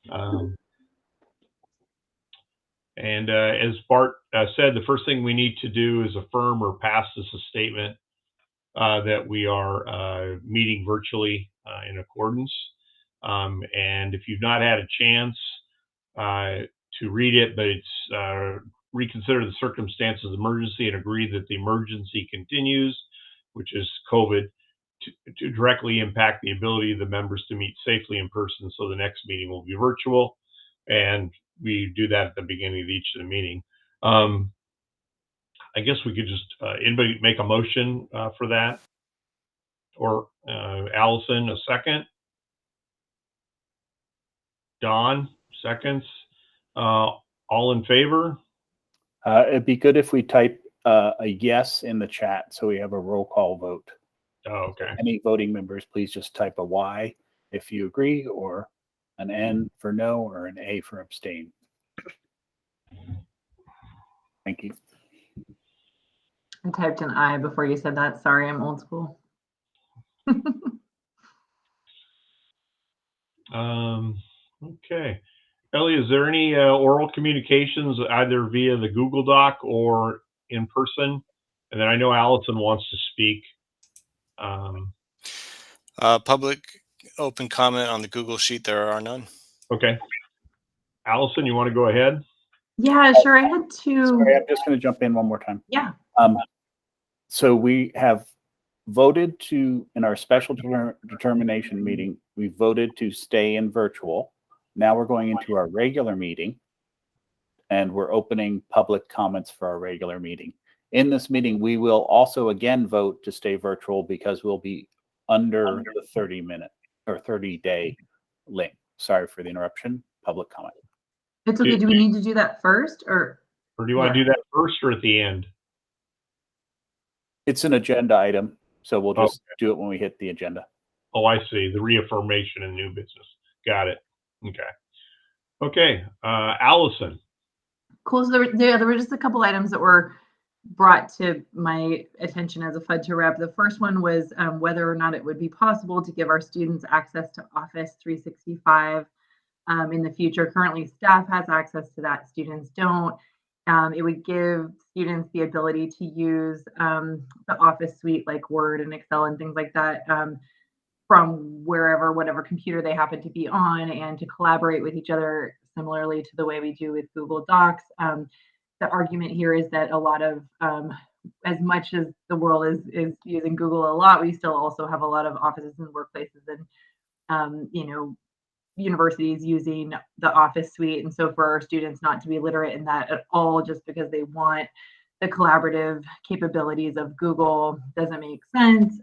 Um, and as Bart said, the first thing we need to do is affirm or pass this a statement that we are meeting virtually in accordance. And if you've not had a chance to read it, but it's reconsider the circumstances of emergency and agree that the emergency continues, which is COVID, to directly impact the ability of the members to meet safely in person. So the next meeting will be virtual, and we do that at the beginning of each of the meeting. I guess we could just anybody make a motion for that, or Allison a second, Don seconds. All in favor? It'd be good if we type a yes in the chat so we have a roll call vote. Oh, okay. Any voting members, please just type a Y if you agree, or an N for no, or an A for abstain. Thank you. I typed an I before you said that. Sorry, I'm old school. Okay. Ellie, is there any oral communications either via the Google Doc or in person? And then I know Allison wants to speak. Public open comment on the Google Sheet, there are none. Okay. Allison, you want to go ahead? Yeah, sure. I had to. Sorry, I'm just going to jump in one more time. Yeah. So we have voted to, in our special determination meeting, we voted to stay in virtual. Now we're going into our regular meeting, and we're opening public comments for our regular meeting. In this meeting, we will also again vote to stay virtual because we'll be under the 30-minute or 30-day link. Sorry for the interruption. Public comment. It's okay. Do we need to do that first, or do you want to do that first or at the end? It's an agenda item, so we'll just do it when we hit the agenda. Oh, I see. The reaffirmation and new business. Got it. Okay. Allison. Cool. So there were just a couple items that were brought to my attention as a FUD to rep. The first one was whether or not it would be possible to give our students access to Office 365 in the future. Currently, staff has access to that. Students don't. It would give students the ability to use the Office suite like Word and Excel and things like that from wherever, whatever computer they happen to be on, and to collaborate with each other similarly to the way we do with Google Docs. The argument here is that a lot of, as much as the world is using Google a lot, we still also have a lot of offices and workplaces and, universities using the Office suite. And so for our students not to be literate in that at all, just because they want the collaborative capabilities of Google, doesn't make sense.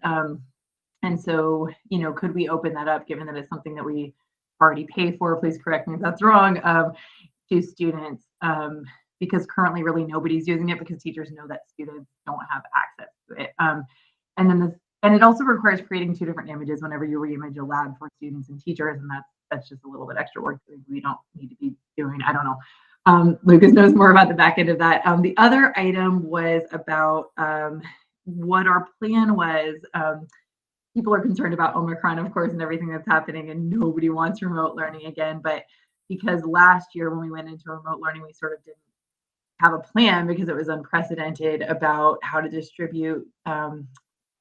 And so, could we open that up, given that it's something that we already pay for? Please correct me if that's wrong, to students, because currently really nobody's using it because teachers know that students don't have access to it. And it also requires creating two different images whenever you reimage a lab for students and teachers, and that's just a little bit extra work that we don't need to be doing. I don't know. Lucas knows more about the back end of that. The other item was about what our plan was. People are concerned about Omicron, of course, and everything that's happening, and nobody wants remote learning again. But because last year when we went into remote learning, we sort of didn't have a plan because it was unprecedented about how to distribute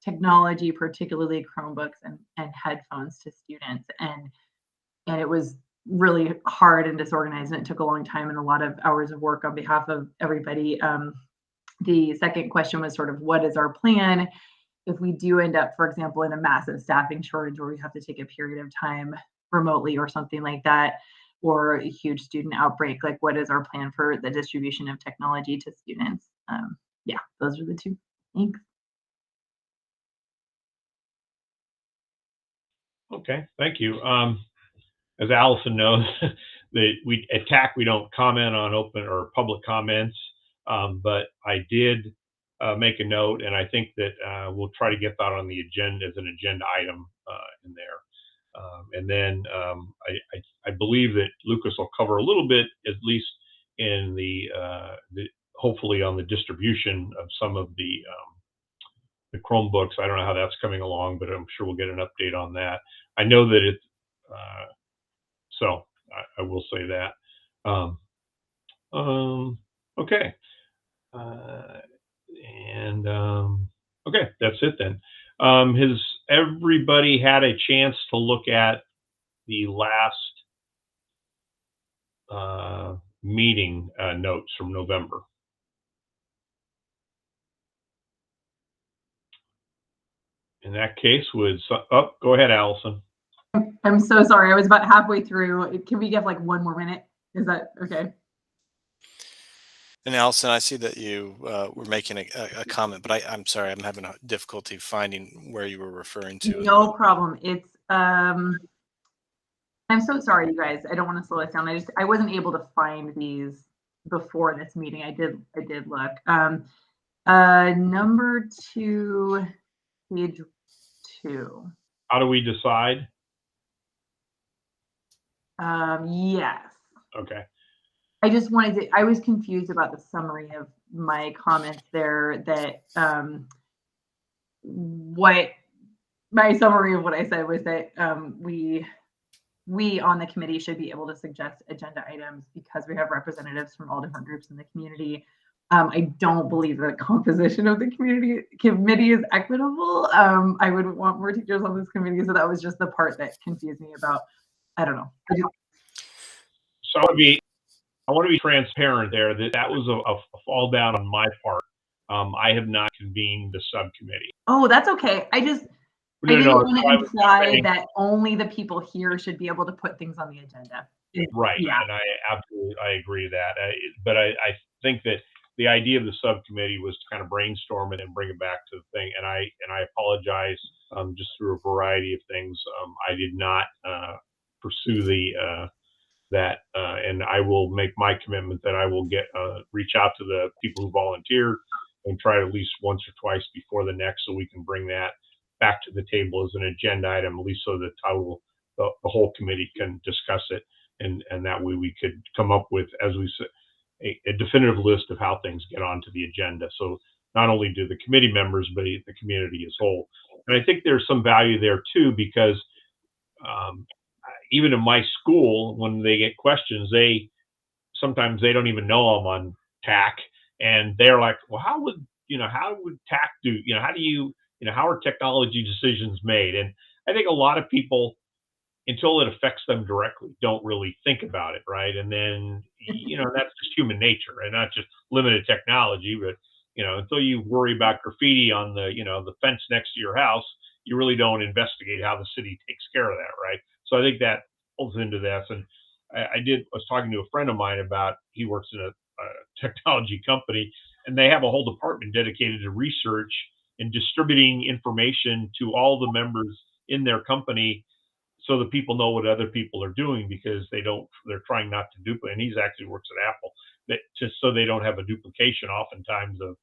technology, particularly Chromebooks and headphones to students. And it was really hard and disorganized, and it took a long time and a lot of hours of work on behalf of everybody. The second question was sort of, what is our plan if we do end up, for example, in a massive staffing shortage where we have to take a period of time remotely or something like that, or a huge student outbreak? Like, what is our plan for the distribution of technology to students? Yeah, those are the two. Thanks. Okay, thank you. As Allison knows, we don't comment on open or public comments, but I did make a note, and I think that we'll try to get that on the agenda as an agenda item in there. And then I believe that Lucas will cover a little bit, at least in the hopefully on the distribution of some of the Chromebooks. I don't know how that's coming along, but I'm sure we'll get an update on that. I know that so I will say that. Okay. Okay, that's it then. Has everybody had a chance to look at the last meeting notes from November? In that case, go ahead, Allison. I'm so sorry. I was about halfway through. Can we give like one more minute? Is that okay? And Allison, I see that you were making a comment, but I'm sorry, I'm having a difficulty finding where you were referring to. No problem. It's I'm so sorry, you guys. I don't want to slow us down. I wasn't able to find these before this meeting. I did look. Number 2, page 2. How do we decide? Yes. Okay. I just wanted to, I was confused about the summary of my comments there, that what my summary of what I said was that we on the committee should be able to suggest agenda items because we have representatives from all different groups in the community. I don't believe the composition of the committee is equitable. I would want more teachers on this committee, so that was just the part that confused me about, I don't know. So I want to be transparent there that was a fall down on my part. I have not convened the subcommittee. Oh, that's okay. I didn't want to imply that only the people here should be able to put things on the agenda. Right. Yeah. And I agree with that. But I think that the idea of the subcommittee was to kind of brainstorm it and bring it back to the thing. And I apologize, just through a variety of things. I did not pursue that, and I will make my commitment that I will reach out to the people who volunteered and try at least once or twice before the next, so we can bring that back to the table as an agenda item, at least so that the whole committee can discuss it, and that way we could come up with, as we said, a definitive list of how things get onto the agenda. So not only do the committee members, but the community as a whole. And I think there's some value there too, because even in my school, when they get questions, sometimes they don't even know I'm on TAC, and they're like, well, how would TAC do, how are technology decisions made? And I think a lot of people, until it affects them directly, don't really think about it, right? And then, that's just human nature, and not just limited technology, but, until you worry about graffiti on the fence next to your house, you really don't investigate how the city takes care of that, right? So I think that pulls into this. And I was talking to a friend of mine about, he works in a technology company, and they have a whole department dedicated to research and distributing information to all the members in their company, so that people know what other people are doing, because they're trying not to duplicate. And he's actually works at Apple, just so they don't have a duplication oftentimes of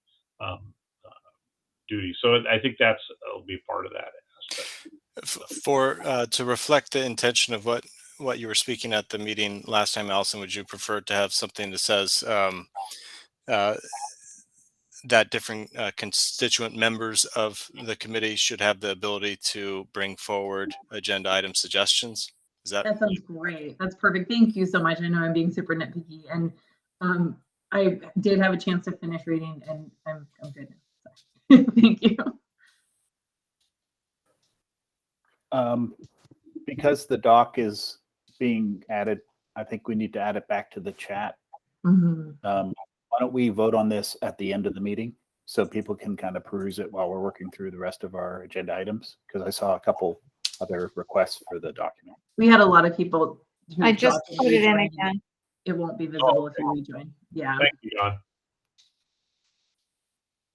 duty. So I think will be part of that aspect. To reflect the intention of what you were speaking at the meeting last time, Allison, would you prefer to have something that says that different constituent members of the committee should have the ability to bring forward agenda item suggestions? That sounds great. That's perfect. Thank you so much. I know I'm being super nitpicky, and I did have a chance to finish reading, and I'm good now. So. Thank you. Because the doc is being added, I think we need to add it back to the chat. Mm-hmm. Why don't we vote on this at the end of the meeting, so people can kind of peruse it while we're working through the rest of our agenda items? Because I saw a couple other requests for the document. We had a lot of people. I just put it in again. It won't be visible if you rejoin. Yeah. Thank you, John.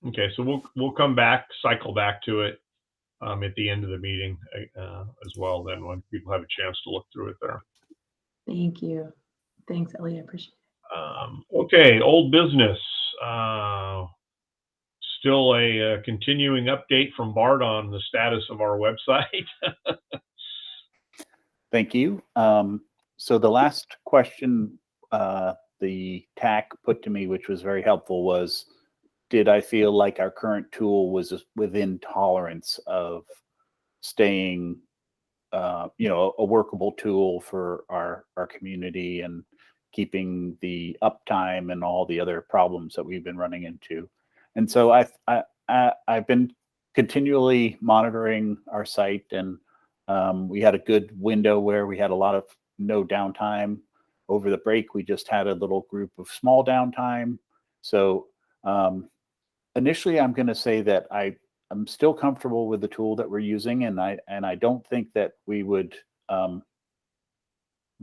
Okay, so we'll come back, cycle back to it at the end of the meeting as well, then, when people have a chance to look through it there. Thank you. Thanks, Ellie. I appreciate it. Okay, old business. Still a continuing update from Bart on the status of our website. Thank you. So the last question the TAC put to me, which was very helpful, was, did I feel like our current tool was within tolerance of staying a workable tool for our community and keeping the uptime and all the other problems that we've been running into. And so I've been continually monitoring our site, and we had a good window where we had a lot of no downtime. Over the break, we just had a little group of small downtime. So initially, I'm going to say that I'm still comfortable with the tool that we're using, and I don't think that we would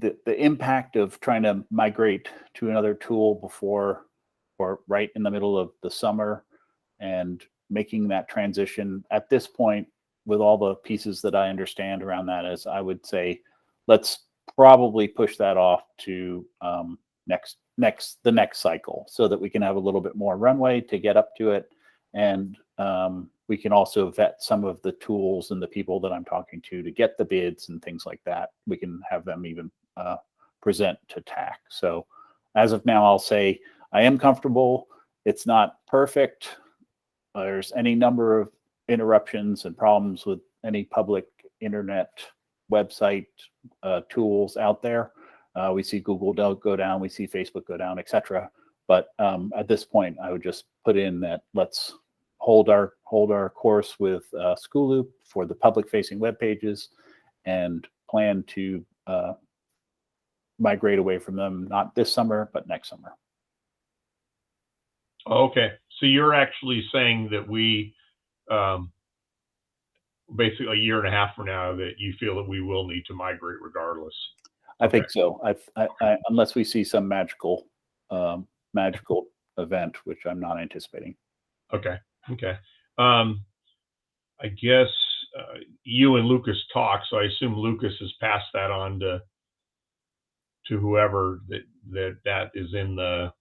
the impact of trying to migrate to another tool before or right in the middle of the summer and making that transition at this point with all the pieces that I understand around that, is I would say let's probably push that off to the next cycle, so that we can have a little bit more runway to get up to it. And we can also vet some of the tools and the people that I'm talking to get the bids and things like that. We can have them even present to TAC. So as of now, I'll say I am comfortable. It's not perfect. There's any number of interruptions and problems with any public internet website tools out there. We see Google go down, we see Facebook go down, etc. But at this point, I would just put in that let's hold our course with School Loop for the public-facing web pages, and plan to migrate away from them, not this summer, but next summer. Okay, so you're actually saying that we, basically a year and a half from now, that you feel that we will need to migrate regardless. I think so. Unless we see some magical event, which I'm not anticipating. Okay. I guess you and Lucas talk, so I assume Lucas has passed that on to whoever that is in the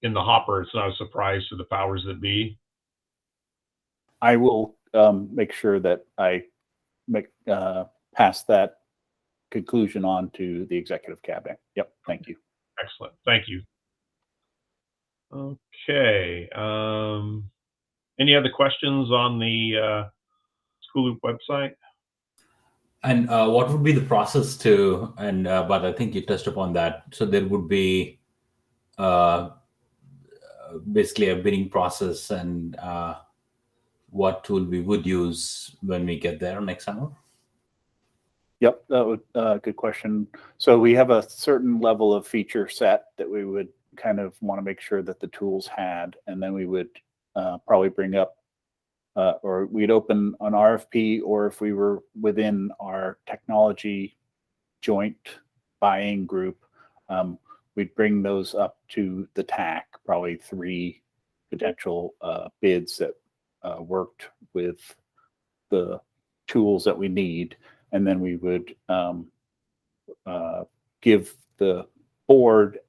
hopper. It's not a surprise to the powers that be. I will make sure that I pass that conclusion on to the executive cabinet. Yep. Thank you. Excellent. Thank you. Okay. Any other questions on the School Loop website? And what would be the process to, and but I think you touched upon that. So there would be basically a bidding process, and what tool we would use when we get there next summer? Yep, that would good question. So we have a certain level of feature set that we would kind of want to make sure that the tools had, and then we would probably bring up or we'd open an RFP, or if we were within our technology joint buying group, we'd bring those up to the TAC, probably 3 potential bids that worked with the tools that we need. And then we would give the board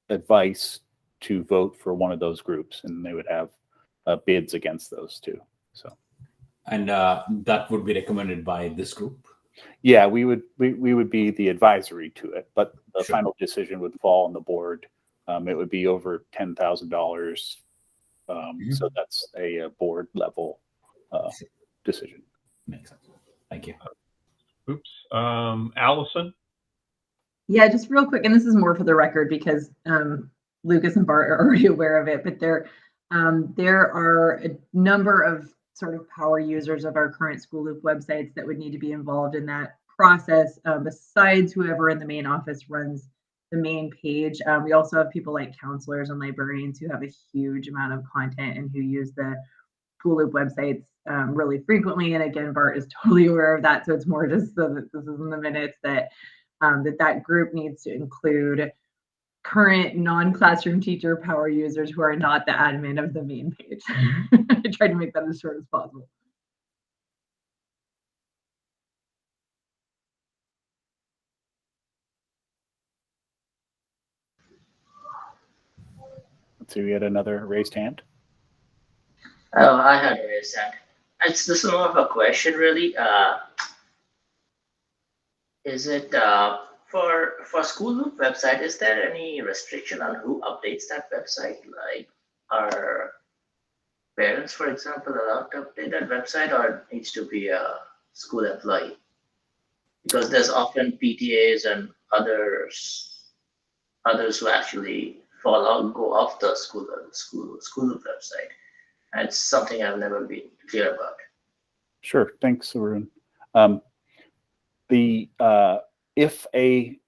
advice to vote for one of those groups, and they would have bids against those 2. So, and that would be recommended by this group. Yeah, we would be the advisory to it, but the Sure. final decision would fall on the board. It would be over $10,000. So that's a board level decision. Makes sense. Thank you. Oops. Allison? Yeah, just real quick, and this is more for the record because Lucas and Bart are already aware of it, but there are a number of sort of power users of our current School Loop websites that would need to be involved in that process, besides whoever in the main office runs the main page. We also have people like counselors and librarians who have a huge amount of content and who use the School Loop websites really frequently. And again, Bart is totally aware of that. So it's more just so that this is in the minutes that that group needs to include current non-classroom teacher power users who are not the admin of the main page. I tried to make that as short as possible. Let's see, we had another raised hand. Oh, I had a raised hand. This is more of a question, really. Is it for School Loop website? Is there any restriction on who updates that website? Like, are parents, for example, allowed to update that website, or it needs to be a school employee? Because there's often PTAs and others who actually fall out, go off the school website. And it's something I've never been clear about. Sure. Thanks, Arun. If a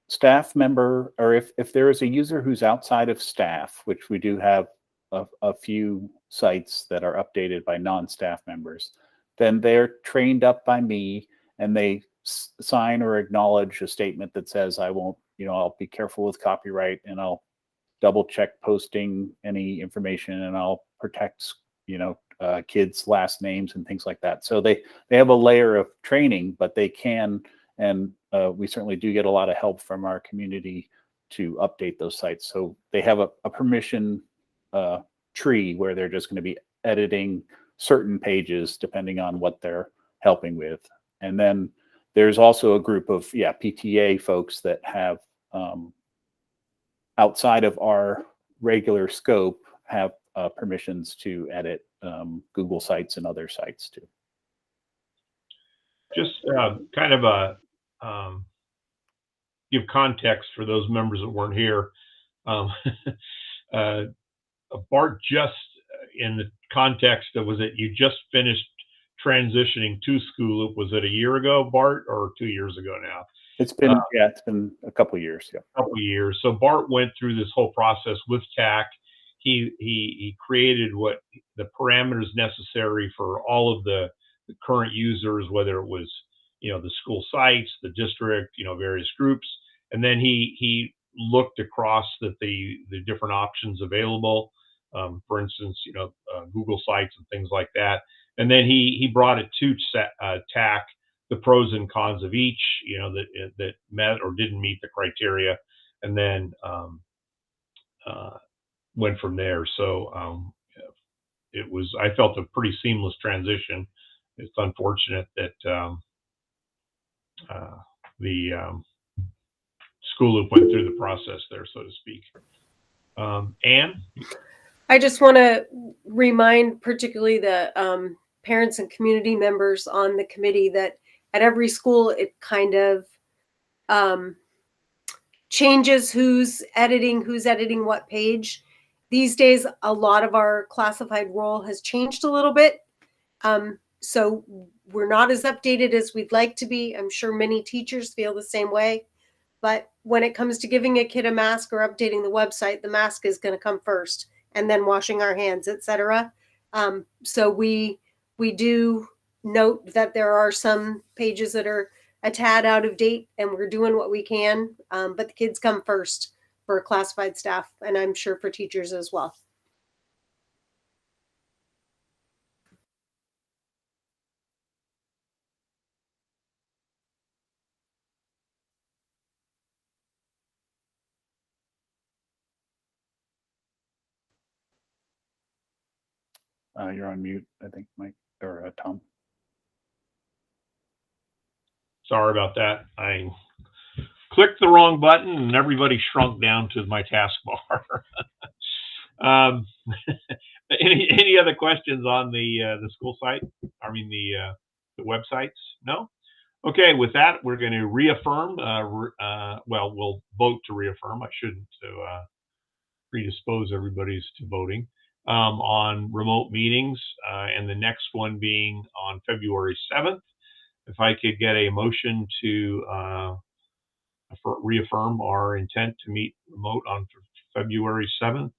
staff member, or if there is a user who's outside of staff, which we do have a few sites that are updated by non-staff members, then they're trained up by me and they sign or acknowledge a statement that says, I won't, I'll be careful with copyright and I'll double check posting any information and I'll protect, kids' last names and things like that. So they have a layer of training, but they can, and we certainly do get a lot of help from our community to update those sites. So they have a permission tree where they're just going to be editing certain pages depending on what they're helping with. And then there's also a group of PTA folks that have outside of our regular scope have permissions to edit Google sites and other sites too. Just kind of give context for those members that weren't here. Bart just, in the context of, was it you just finished transitioning to School Loop? Was it a year ago, Bart, or 2 years ago now? It's been it's been a couple of years. Yeah, a couple of years. So Bart went through this whole process with TAC. He created what the parameters necessary for all of the current users, whether it was the school sites, the district, various groups, and then he looked across the different options available. For instance, Google sites and things like that, and then he brought it to TAC, the pros and cons of each, that met or didn't meet the criteria, and then went from there. So it was, I felt, a pretty seamless transition. It's unfortunate that the School Loop went through the process there, so to speak. Anne? I just want to remind particularly the parents and community members on the committee that at every school, it kind of changes who's editing what page. These days, a lot of our classified role has changed a little bit. So we're not as updated as we'd like to be. I'm sure many teachers feel the same way. But when it comes to giving a kid a mask or updating the website, the mask is going to come first, and then washing our hands, etc. So we do note that there are some pages that are a tad out of date, and we're doing what we can. But the kids come first for classified staff, and I'm sure for teachers as well. You're on mute, I think, Mike or Tom. Sorry about that. I clicked the wrong button and everybody shrunk down to my taskbar. Any other questions on the school site? I mean the websites? No? Okay, with that, we're going to reaffirm. Well, we'll vote to reaffirm. I shouldn't predispose everybody to voting on remote meetings, and the next one being on February 7th. If I could get a motion to reaffirm our intent to meet remote on February 7th.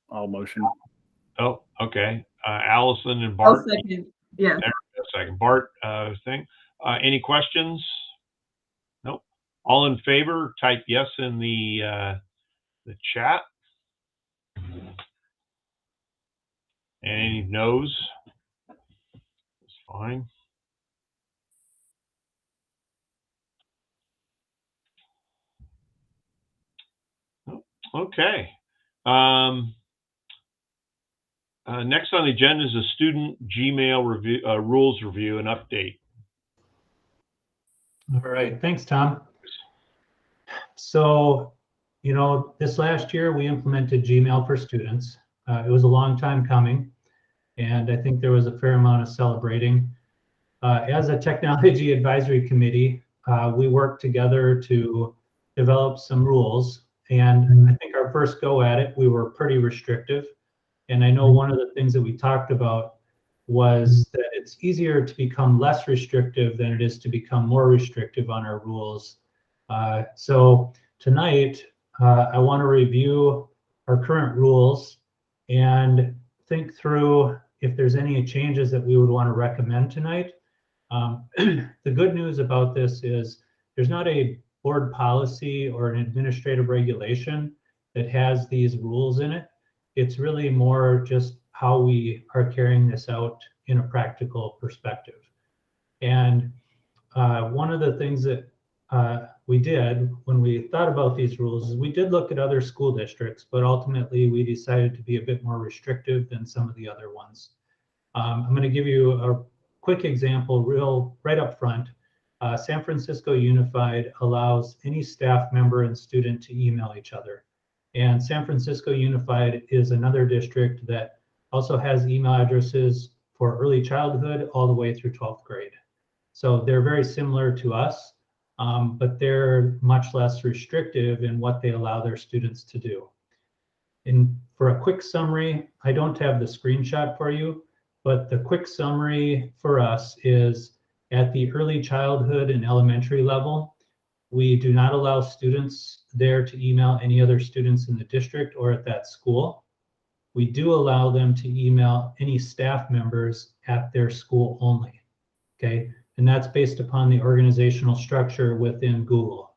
I'll motion. Oh, okay. Allison and Bart. I'll second. Yeah. A second. Bart, thing. Any questions? Nope. All in favor, type yes in the chat. And any no's? It's fine. Okay. Next on the agenda is a student Gmail review, rules review and update. All right, thanks, Tom. So, this last year we implemented Gmail for students. It was a long time coming. and I think there was a fair amount of celebrating. As a technology advisory committee, we worked together to develop some rules, and I think our first go at it, we were pretty restrictive. And I know one of the things that we talked about was that it's easier to become less restrictive than it is to become more restrictive on our rules. So tonight, I want to review our current rules and think through if there's any changes that we would want to recommend tonight. The good news about this is there's not a board policy or an administrative regulation that has these rules in it. It's really more just how we are carrying this out in a practical perspective. And one of the things that we did when we thought about these rules is we did look at other school districts, but ultimately we decided to be a bit more restrictive than some of the other ones. I'm going to give you a quick example right up front. San Francisco Unified allows any staff member and student to email each other. And San Francisco Unified is another district that also has email addresses for early childhood all the way through 12th grade. So they're very similar to us, but they're much less restrictive in what they allow their students to do. And for a quick summary, I don't have the screenshot for you, but the quick summary for us is at the early childhood and elementary level, we do not allow students there to email any other students in the district or at that school. We do allow them to email any staff members at their school only, okay? And that's based upon the organizational structure within Google.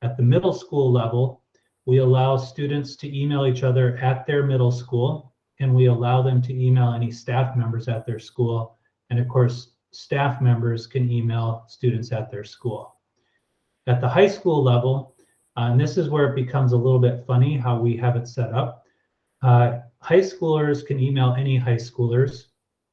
At the middle school level, we allow students to email each other at their middle school, and we allow them to email any staff members at their school. And of course, staff members can email students at their school. At the high school level, and this is where it becomes a little bit funny how we have it set up. High schoolers can email any high schoolers,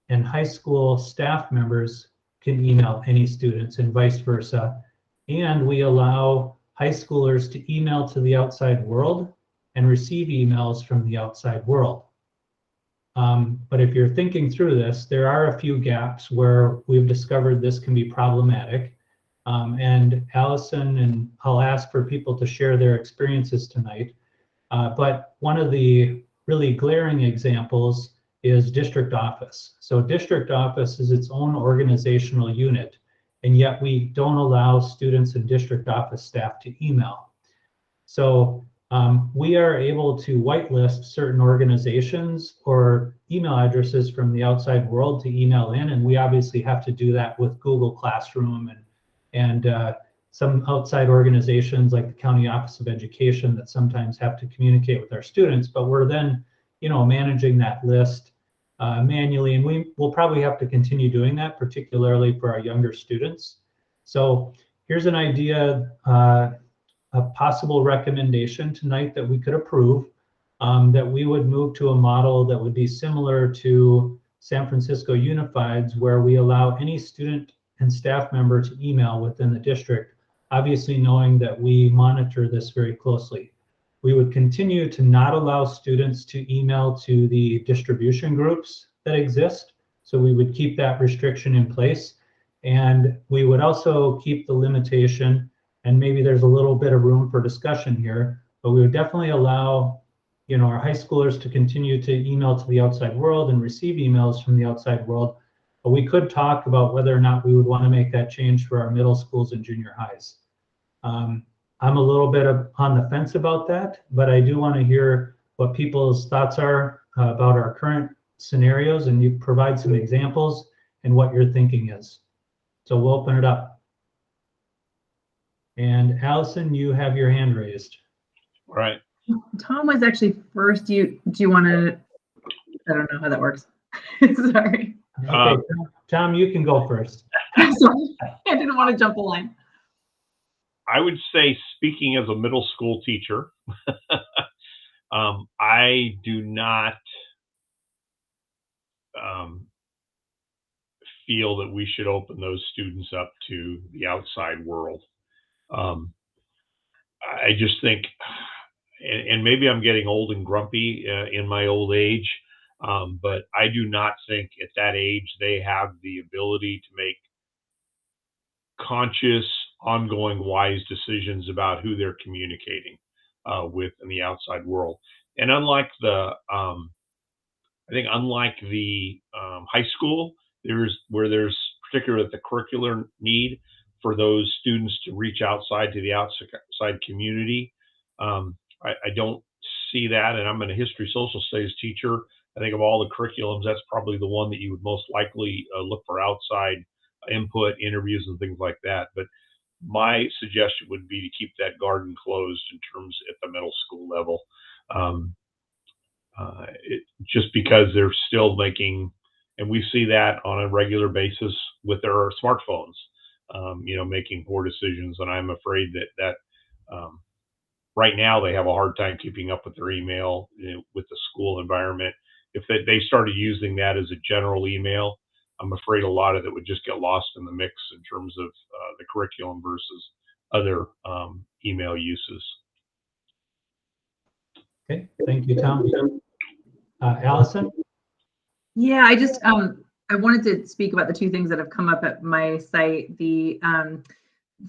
and high school staff members can email any students and vice versa. And we allow high schoolers to email to the outside world and receive emails from the outside world. But if you're thinking through this, there are a few gaps where we've discovered this can be problematic. And Allison, and I'll ask for people to share their experiences tonight. But one of the really glaring examples is district office. So district office is its own organizational unit, and yet we don't allow students and district office staff to email. So we are able to whitelist certain organizations or email addresses from the outside world to email in, and we obviously have to do that with Google Classroom and some outside organizations like the County Office of Education that sometimes have to communicate with our students, but we're then, managing that list manually, and we will probably have to continue doing that, particularly for our younger students. So here's an idea, a possible recommendation tonight that we could approve, that we would move to a model that would be similar to San Francisco Unified's, where we allow any student and staff member to email within the district, obviously knowing that we monitor this very closely. We would continue to not allow students to email to the distribution groups that exist. So we would keep that restriction in place. And we would also keep the limitation, and maybe there's a little bit of room for discussion here, but we would definitely allow our high schoolers to continue to email to the outside world and receive emails from the outside world. But we could talk about whether or not we would want to make that change for our middle schools and junior highs. I'm a little bit on the fence about that, but I do want to hear what people's thoughts are about our current scenarios, and you provide some examples and what your thinking is. So we'll open it up. And Allison, you have your hand raised. All right. Tom was actually first. Do you want to? I don't know how that works. Sorry. Okay, Tom, you can go first. I'm sorry. I didn't want to jump the line. I would say, speaking as a middle school teacher, I do not feel that we should open those students up to the outside world. I just think, and maybe I'm getting old and grumpy in my old age, But I do not think at that age they have the ability to make conscious, ongoing, wise decisions about who they're communicating with in the outside world. And unlike the, I think unlike the high school, there's particularly the curricular need for those students to reach outside to the outside community. I don't see that, and I'm a history social studies teacher. I think of all the curriculums, that's probably the one that you would most likely look for outside input, interviews, and things like that. But my suggestion would be to keep that garden closed in terms at the middle school level. Just because they're still making, and we see that on a regular basis with their smartphones, making poor decisions. And I'm afraid that right now they have a hard time keeping up with their email, with the school environment. If they started using that as a general email, I'm afraid a lot of it would just get lost in the mix in terms of the curriculum versus other email uses. Okay, thank you, Tom. Allison? Yeah, I wanted to speak about the two things that have come up at my site. The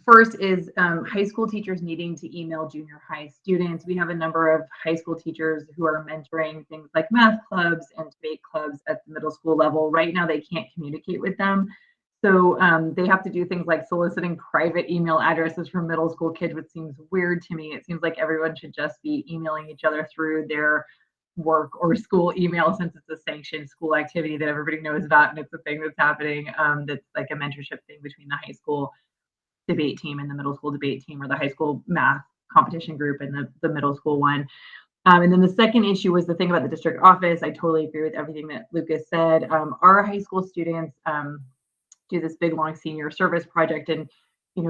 first is high school teachers needing to email junior high students. We have a number of high school teachers who are mentoring things like math clubs and debate clubs at the middle school level. Right now, they can't communicate with them. So they have to do things like soliciting private email addresses from middle school kids, which seems weird to me. It seems like everyone should just be emailing each other through their work or school email, since it's a sanctioned school activity that everybody knows about, and it's a thing that's happening. That's like a mentorship thing between the high school debate team and the middle school debate team, or the high school math competition group and the middle school one. And then the second issue was the thing about the district office. I totally agree with everything that Lucas said. Our high school students do this big long senior service project, and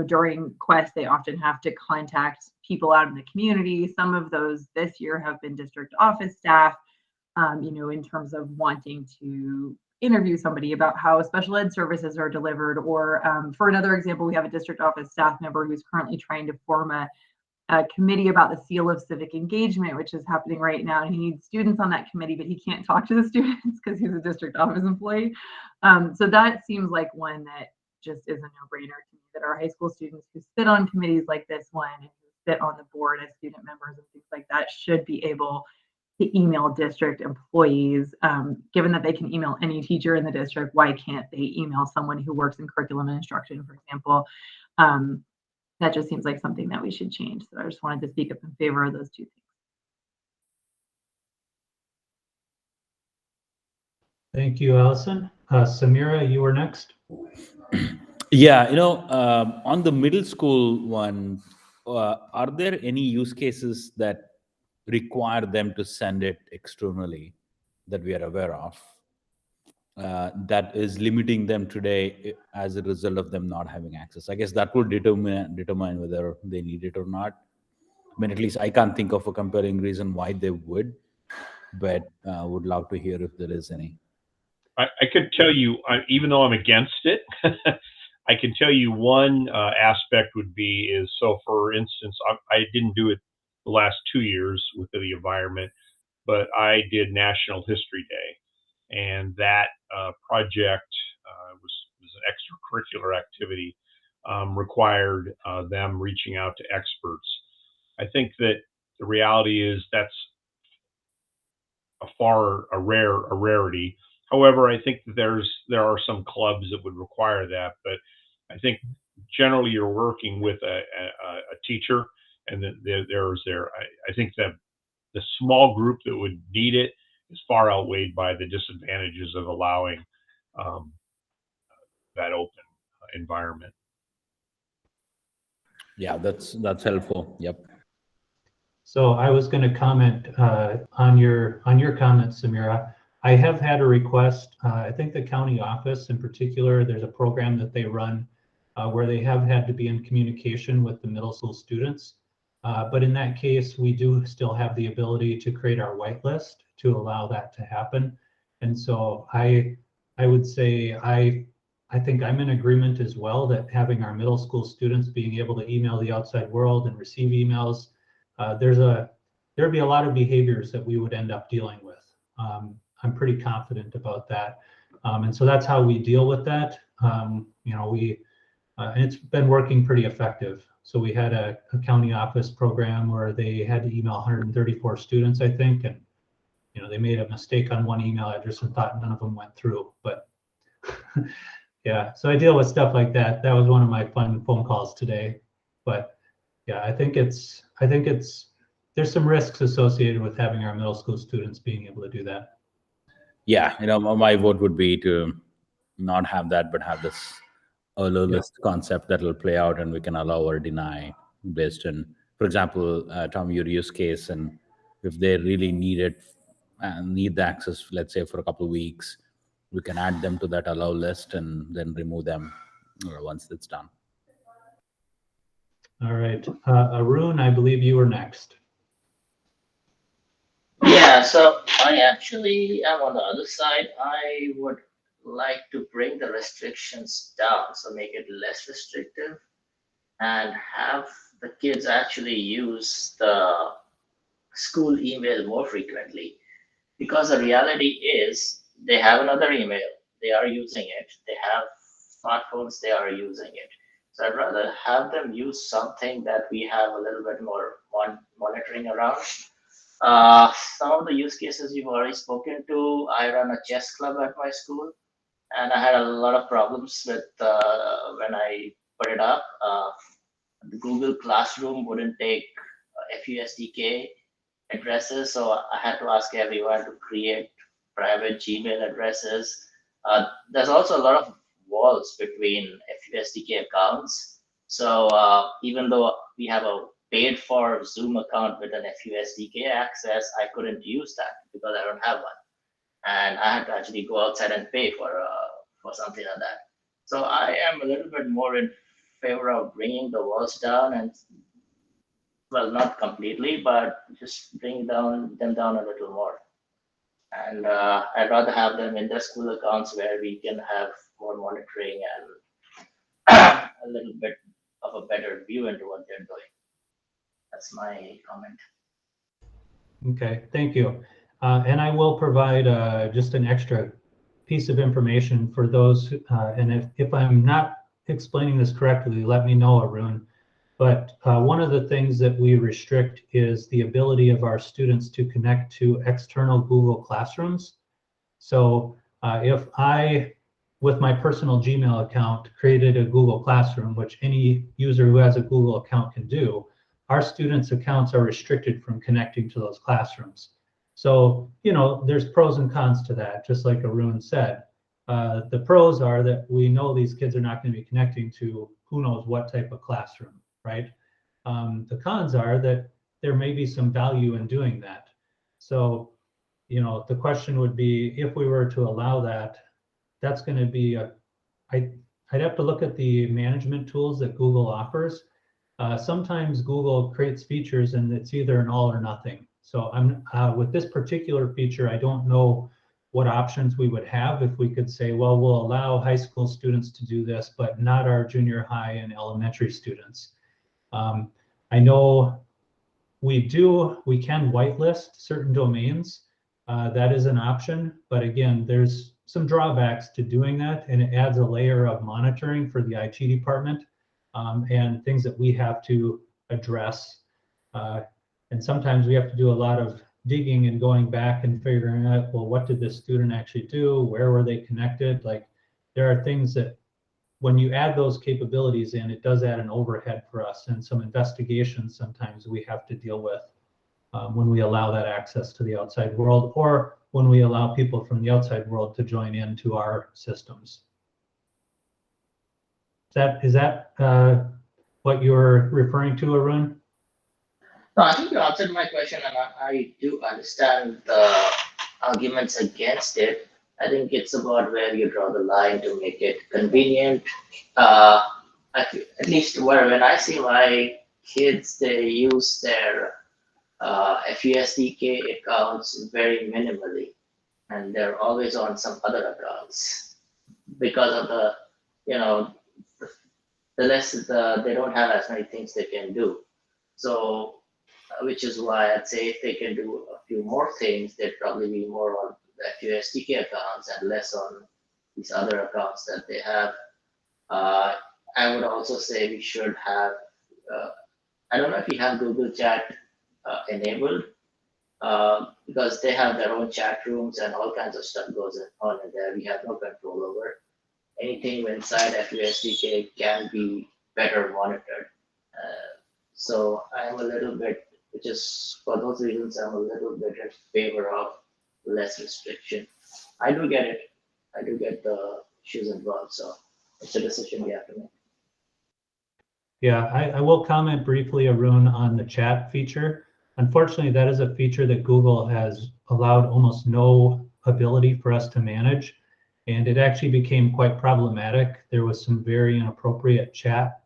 during Quest they often have to contact people out in the community. Some of those this year have been district office staff, in terms of wanting to interview somebody about how special ed services are delivered. Or for another example, we have a district office staff member who's currently trying to form a committee about the seal of civic engagement, which is happening right now. And he needs students on that committee, but he can't talk to the students because he's a district office employee. So that seems like one that just is a no-brainer to me, that our high school students who sit on committees like this one and who sit on the board as student members and things like that should be able to email district employees. Given that they can email any teacher in the district, why can't they email someone who works in curriculum and instruction, for example? That just seems like something that we should change. So I just wanted to speak up in favor of those two things. Thank you, Allison. Samira, you were next. Yeah, on the middle school one, are there any use cases that require them to send it externally that we are aware of, that is limiting them today as a result of them not having access? I guess that would determine whether they need it or not. I mean, at least I can't think of a compelling reason why they would, but would love to hear if there is any. I could tell you, even though I'm against it, I can tell you one aspect would be is, so for instance, I didn't do it the last 2 years with the environment, but I did National History Day, and that project was an extracurricular activity, required them reaching out to experts. I think that the reality is that's a rarity. However, I think that there are some clubs that would require that, but I think generally you're working with a teacher, and I think that the small group that would need it is far outweighed by the disadvantages of allowing that open environment. Yeah, that's helpful. Yep. So I was going to comment on your comment, Samira. I have had a request. I think the county office in particular, there's a program that they run where they have had to be in communication with the middle school students. But in that case, we do still have the ability to create our whitelist to allow that to happen. And so I would say I think I'm in agreement as well that having our middle school students being able to email the outside world and receive emails, there'd be a lot of behaviors that we would end up dealing with. I'm pretty confident about that. And so that's how we deal with that. And it's been working pretty effective. So we had a county office program where they had to email 134 students, I think, and they made a mistake on one email address and thought none of them went through. But yeah, so I deal with stuff like that. That was one of my fun phone calls today. But yeah, I think there's some risks associated with having our middle school students being able to do that. Yeah, my vote would be to not have that, but have this allow list concept that will play out, and we can allow or deny based on, for example, Tom, your use case, and if they really need it and need the access, let's say for a couple of weeks, we can add them to that allow list and then remove them once it's done. All right, Arun, I believe you were next. Yeah, so I actually am on the other side. I would like to bring the restrictions down, so make it less restrictive and have the kids actually use the school email more frequently. Because the reality is they have another email, they are using it, they have smartphones, they are using it. So I'd rather have them use something that we have a little bit more monitoring around. Some of the use cases you've already spoken to. I run a chess club at my school, and I had a lot of problems with when I put it up. The Google Classroom wouldn't take FUSDK addresses, so I had to ask everyone to create private Gmail addresses. There's also a lot of walls between FUSDK accounts. So even though we have a paid for Zoom account with an FUSDK access, I couldn't use that because I don't have one. And I had to actually go outside and pay for something like that. So I am a little bit more in favor of bringing the walls down, and well, not completely, but just bring them down a little more. And I'd rather have them in their school accounts where we can have more monitoring and a little bit of a better view into what they're doing. That's my comment. Okay, thank you. And I will provide just an extra piece of information for those, and if I'm not explaining this correctly, let me know, Arun. But one of the things that we restrict is the ability of our students to connect to external Google Classrooms. So if I, with my personal Gmail account, created a Google Classroom, which any user who has a Google account can do, our students' accounts are restricted from connecting to those classrooms. So, there's pros and cons to that, just like Arun said. The pros are that we know these kids are not going to be connecting to who knows what type of classroom, right? The cons are that there may be some value in doing that. So, the question would be, if we were to allow that, that's going to be I'd have to look at the management tools that Google offers. Sometimes Google creates features and it's either an all or nothing. So with this particular feature, I don't know what options we would have if we could say, well, we'll allow high school students to do this, but not our junior high and elementary students. I know we can whitelist certain domains. That is an option, but again, there's some drawbacks to doing that, and it adds a layer of monitoring for the IT department and things that we have to address. And sometimes we have to do a lot of digging and going back and figuring out, well, what did this student actually do? Where were they connected? Like, there are things that when you add those capabilities in, it does add an overhead for us and some investigations sometimes we have to deal with when we allow that access to the outside world, or when we allow people from the outside world to join into our systems. Is that what you're referring to, Arun? No, I think you answered my question, and I do understand the arguments against it. I think it's about where you draw the line to make it convenient. At least when I see my kids, they use their FUSDK accounts very minimally, and they're always on some other accounts because of the they don't have as many things they can do. So, which is why I'd say if they can do a few more things, they'd probably be more on the FUSDK accounts and less on these other accounts that they have. I would also say we should have, I don't know if you have Google Chat enabled, because they have their own chat rooms and all kinds of stuff goes on in there. We have no control over. Anything inside FUSDK can be better monitored. So I'm a little bit, just for those reasons, I'm a little bit in favor of less restriction. I do get it. I do get the issues involved. So it's a decision we have to make. Yeah, I will comment briefly, Arun, on the chat feature. Unfortunately, that is a feature that Google has allowed almost no ability for us to manage. And it actually became quite problematic. There was some very inappropriate chat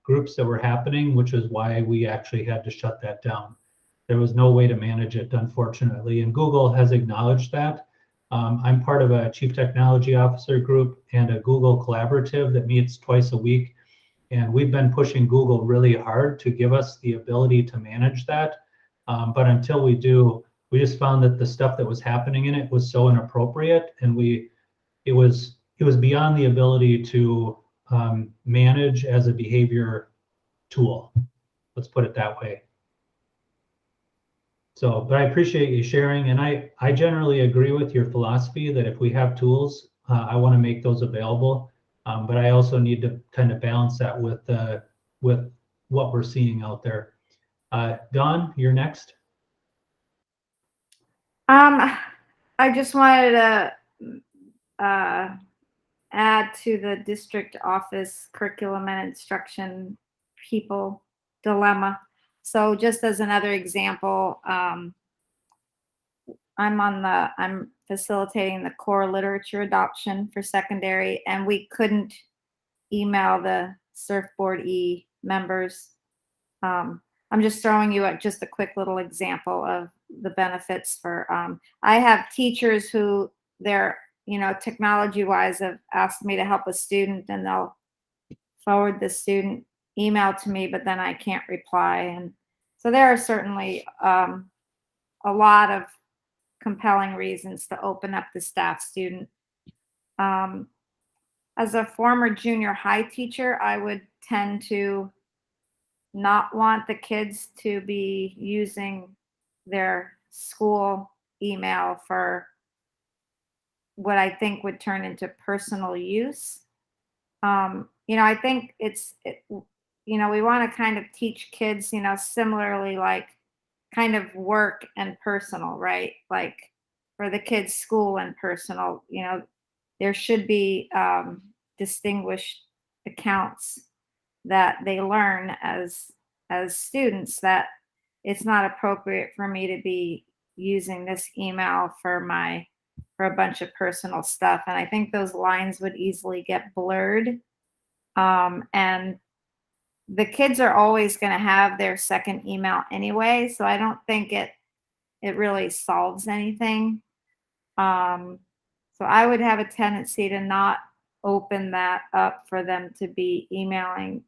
groups that were happening, which is why we actually had to shut that down. There was no way to manage it, unfortunately, and Google has acknowledged that. I'm part of a Chief Technology Officer group and a Google collaborative that meets twice a week, and we've been pushing Google really hard to give us the ability to manage that. But until we do, we just found that the stuff that was happening in it was so inappropriate, and it was beyond the ability to manage as a behavior tool. Let's put it that way. So, but I appreciate you sharing, and I generally agree with your philosophy that if we have tools, I want to make those available. But I also need to kind of balance that with what we're seeing out there. Dawn, you're next. I just wanted to add to the district office curriculum and instruction people dilemma. So just as another example, I'm facilitating the core literature adoption for secondary, and we couldn't email the Surfboard E members. I'm just throwing you just a quick little example of the benefits for, I have teachers who they're, technology wise have asked me to help a student, and they'll forward the student email to me, but then I can't reply. And so there are certainly a lot of compelling reasons to open up the staff student. As a former junior high teacher, I would tend to not want the kids to be using their school email for what I think would turn into personal use. I think we want to kind of teach kids, similarly, like kind of work and personal, right? Like for the kids, school and personal, there should be distinguished accounts that they learn as students, that it's not appropriate for me to be using this email for a bunch of personal stuff. And I think those lines would easily get blurred. And the kids are always going to have their second email anyway, so I don't think it really solves anything. So I would have a tendency to not open that up for them to be emailing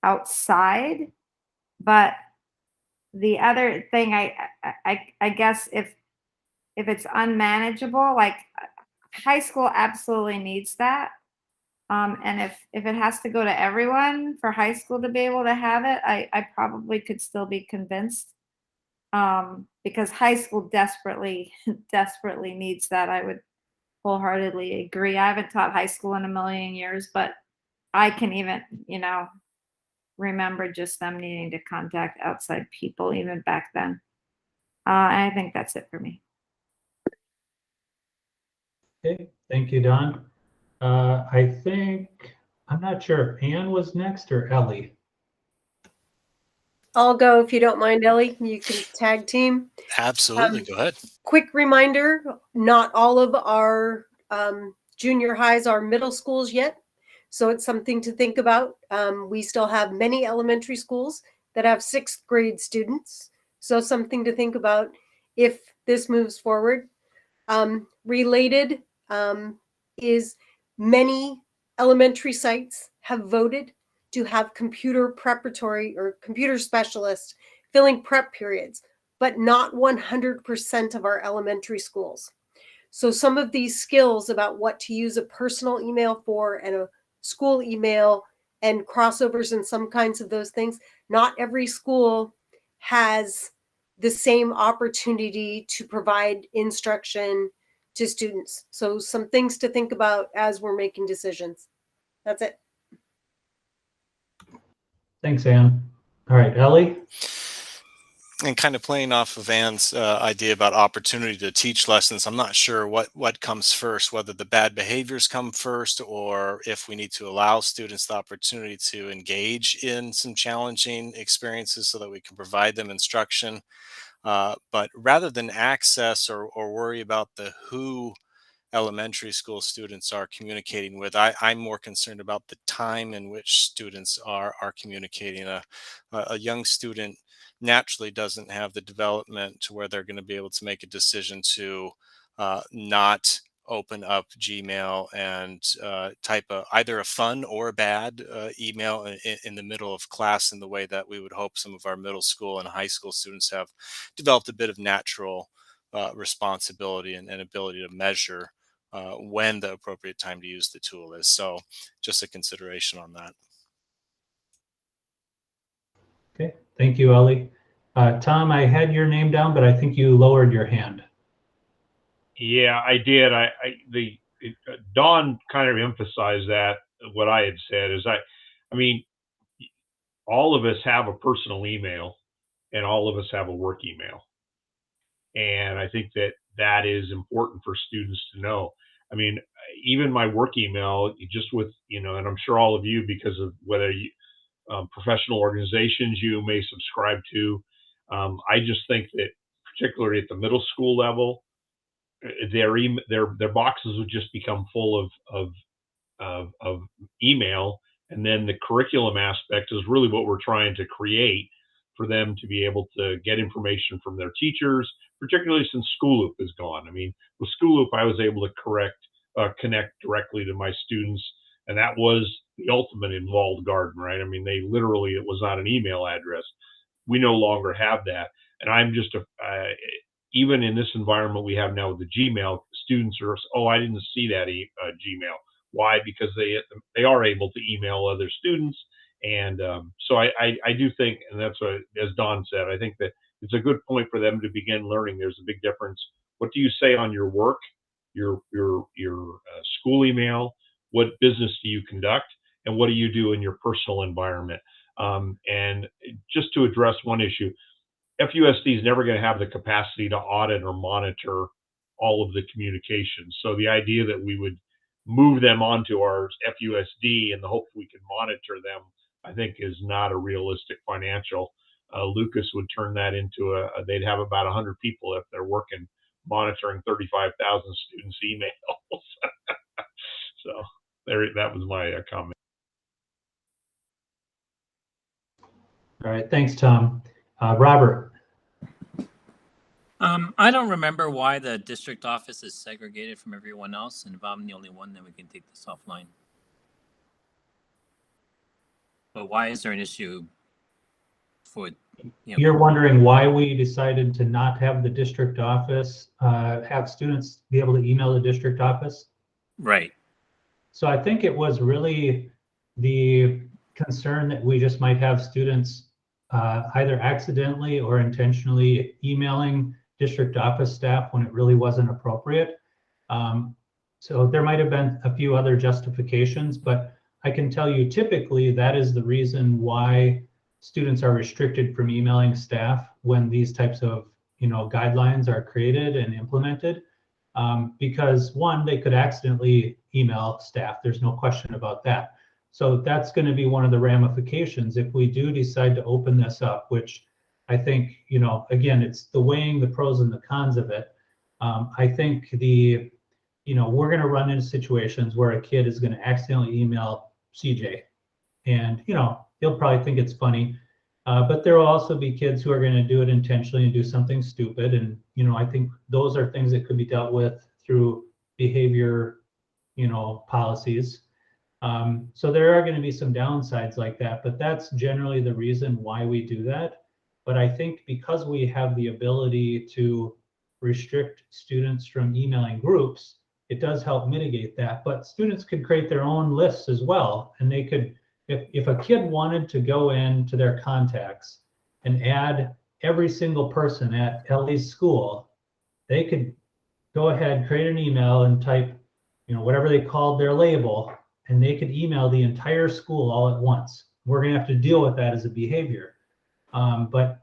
outside. But the other thing, I guess if it's unmanageable, like high school absolutely needs that. And if it has to go to everyone for high school to be able to have it, I probably could still be convinced, because high school desperately needs that. I would wholeheartedly agree. I haven't taught high school in a million years, but I can even, remember just them needing to contact outside people even back then. And I think that's it for me. Okay, thank you, Dawn. I'm not sure if Anne was next or Ellie. I'll go if you don't mind, Ellie. You can tag team. Absolutely, go ahead. Quick reminder, not all of our junior highs are middle schools yet. So it's something to think about. We still have many elementary schools that have 6th grade students. So something to think about if this moves forward. Related is many elementary sites have voted to have computer preparatory or computer specialists filling prep periods, but not 100% of our elementary schools. So some of these skills about what to use a personal email for and a school email and crossovers and some kinds of those things, not every school has the same opportunity to provide instruction to students. So some things to think about as we're making decisions. That's it. Thanks, Anne. All right, Ellie? And kind of playing off of Anne's idea about opportunity to teach lessons, I'm not sure what comes first, whether the bad behaviors come first, or if we need to allow students the opportunity to engage in some challenging experiences so that we can provide them instruction. But rather than access or worry about the who elementary school students are communicating with, I'm more concerned about the time in which students are communicating. A young student naturally doesn't have the development to where they're going to be able to make a decision to not open up Gmail and type either a fun or a bad email in the middle of class in the way that we would hope some of our middle school and high school students have developed a bit of natural responsibility and ability to measure when the appropriate time to use the tool is. So just a consideration on that. Okay, thank you, Ellie. Tom, I had your name down, but I think you lowered your hand. Yeah, I did. Dawn kind of emphasized that what I had said is I mean, all of us have a personal email and all of us have a work email. And I think that is important for students to know. I mean, even my work email, just with, and I'm sure all of you, because of whether you, professional organizations you may subscribe to, I just think that particularly at the middle school level, their boxes would just become full of email, and then the curriculum aspect is really what we're trying to create for them to be able to get information from their teachers, particularly since School Loop is gone. I mean, with School Loop, I was able to connect directly to my students, and that was the ultimate in walled garden, right? I mean, it was not an email address. We no longer have that, and I'm just even in this environment we have now with the Gmail, students are, I didn't see that Gmail. Why? Because they are able to email other students. And so I do think, and that's what, as Dawn said, I think that it's a good point for them to begin learning. There's a big difference. What do you say on your work, your school email? What business do you conduct? And what do you do in your personal environment? And just to address one issue, FUSD is never going to have the capacity to audit or monitor all of the communications. So the idea that we would move them onto our FUSD in the hope we can monitor them, I think, is not a realistic financial. Lucas would turn that into they'd have about 100 people if they're working monitoring 35,000 students' emails. So that was my comment. All right, thanks, Tom. Robert. I don't remember why the district office is segregated from everyone else, and if I'm the only one, then we can take this offline. But why is there an issue for, You're wondering why we decided to not have the district office, have students be able to email the district office? Right. So I think it was really the concern that we just might have students either accidentally or intentionally emailing district office staff when it really wasn't appropriate. So there might have been a few other justifications, but I can tell you typically that is the reason why students are restricted from emailing staff when these types of guidelines are created and implemented. Because one, they could accidentally email staff. There's no question about that. So that's going to be one of the ramifications if we do decide to open this up, which I think, again, it's the weighing the pros and the cons of it. I think we're going to run into situations where a kid is going to accidentally email CJ, and he'll probably think it's funny, but there will also be kids who are going to do it intentionally and do something stupid, and I think those are things that could be dealt with through behavior policies. So there are going to be some downsides like that, but that's generally the reason why we do that. But I think because we have the ability to restrict students from emailing groups, it does help mitigate that. But students could create their own lists as well. And they could, if a kid wanted to go into their contacts and add every single person at Ellie's school, they could go ahead, create an email and type, whatever they called their label, and they could email the entire school all at once. We're going to have to deal with that as a behavior. But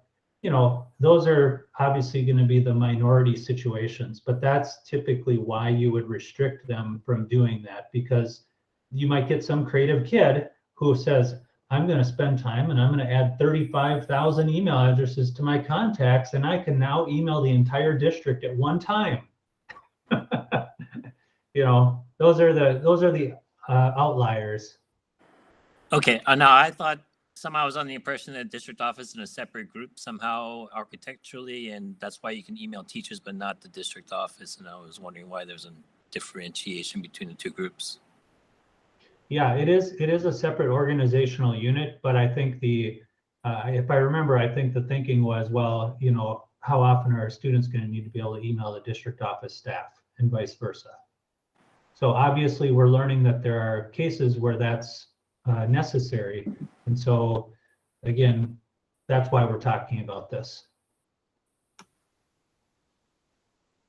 those are obviously going to be the minority situations, but that's typically why you would restrict them from doing that, because you might get some creative kid who says, I'm going to spend time and I'm going to add 35,000 email addresses to my contacts, and I can now email the entire district at one time. Those are the outliers. Okay, now I thought somehow I was on the impression that district office in a separate group somehow architecturally, and that's why you can email teachers but not the district office. And I was wondering why there's a differentiation between the two groups. Yeah, it is a separate organizational unit, but I think if I remember, I think the thinking was, well, how often are students going to need to be able to email the district office staff and vice versa? So obviously we're learning that there are cases where that's necessary. And so again, that's why we're talking about this.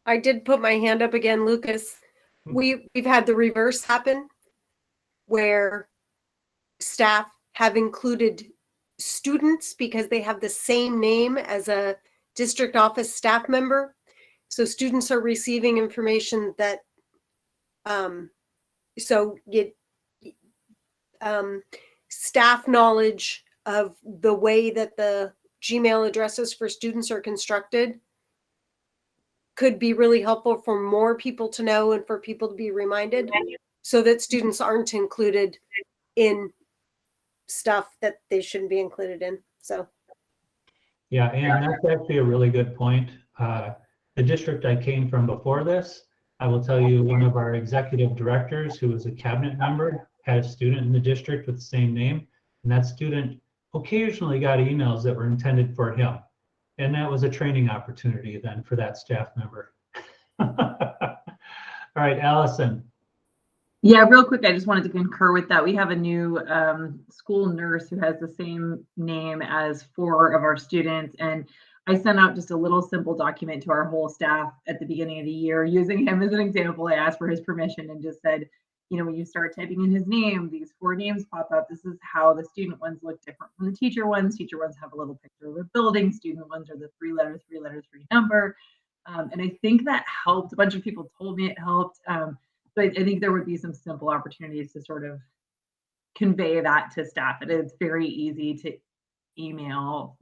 I did put my hand up again, Lucas. We've had the reverse happen, where staff have included students because they have the same name as a district office staff member. So students are receiving information that staff knowledge of the way that the Gmail addresses for students are constructed could be really helpful for more people to know and for people to be reminded, so that students aren't included in stuff that they shouldn't be included in. So yeah, and that's actually a really good point. The district I came from before this, I will tell you, one of our executive directors, who was a cabinet member, had a student in the district with the same name, and that student occasionally got emails that were intended for him. And that was a training opportunity then for that staff member. All right, Allison. Yeah, real quick, I just wanted to concur with that. We have a new school nurse who has the same name as 4 of our students, and I sent out just a little simple document to our whole staff at the beginning of the year using him as an example. I asked for his permission and just said, when you start typing in his name, these 4 names pop up. This is how the student ones look different from the teacher ones. Teacher ones have a little picture of a building. Student ones are the 3 letters, 3 number. And I think that helped. A bunch of people told me it helped. But I think there would be some simple opportunities to sort of convey that to staff. And it's very easy to email,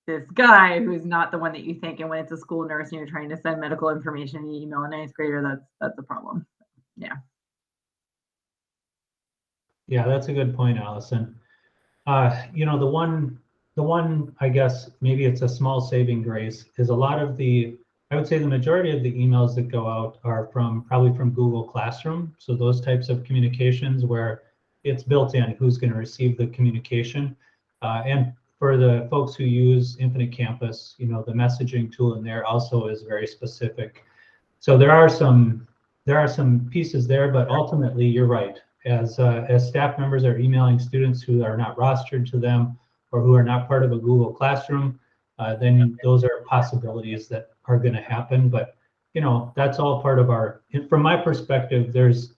this guy who's not the one that you think. And when it's a school nurse and you're trying to send medical information and you email a 9th grader, that's a problem. Yeah. Yeah, that's a good point, Allison. The one, I guess, maybe it's a small saving grace, is a lot of I would say the majority of the emails that go out are probably from Google Classroom. So those types of communications where it's built in who's going to receive the communication. And for the folks who use Infinite Campus, the messaging tool in there also is very specific. So there are some pieces there, but ultimately you're right. As staff members are emailing students who are not rostered to them or who are not part of a Google Classroom, then those are possibilities that are going to happen. But that's all part of from my perspective,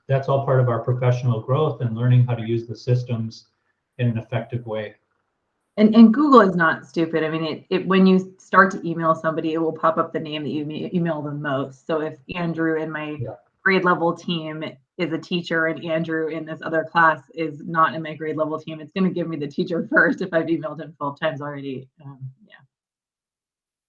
that's all part of our professional growth and learning how to use the systems in an effective way. And Google is not stupid. I mean, when you start to email somebody, it will pop up the name that you email the most. So if Andrew in my grade level team is a teacher and Andrew in this other class is not in my grade level team, it's going to give me the teacher first if I've emailed him 12 times already.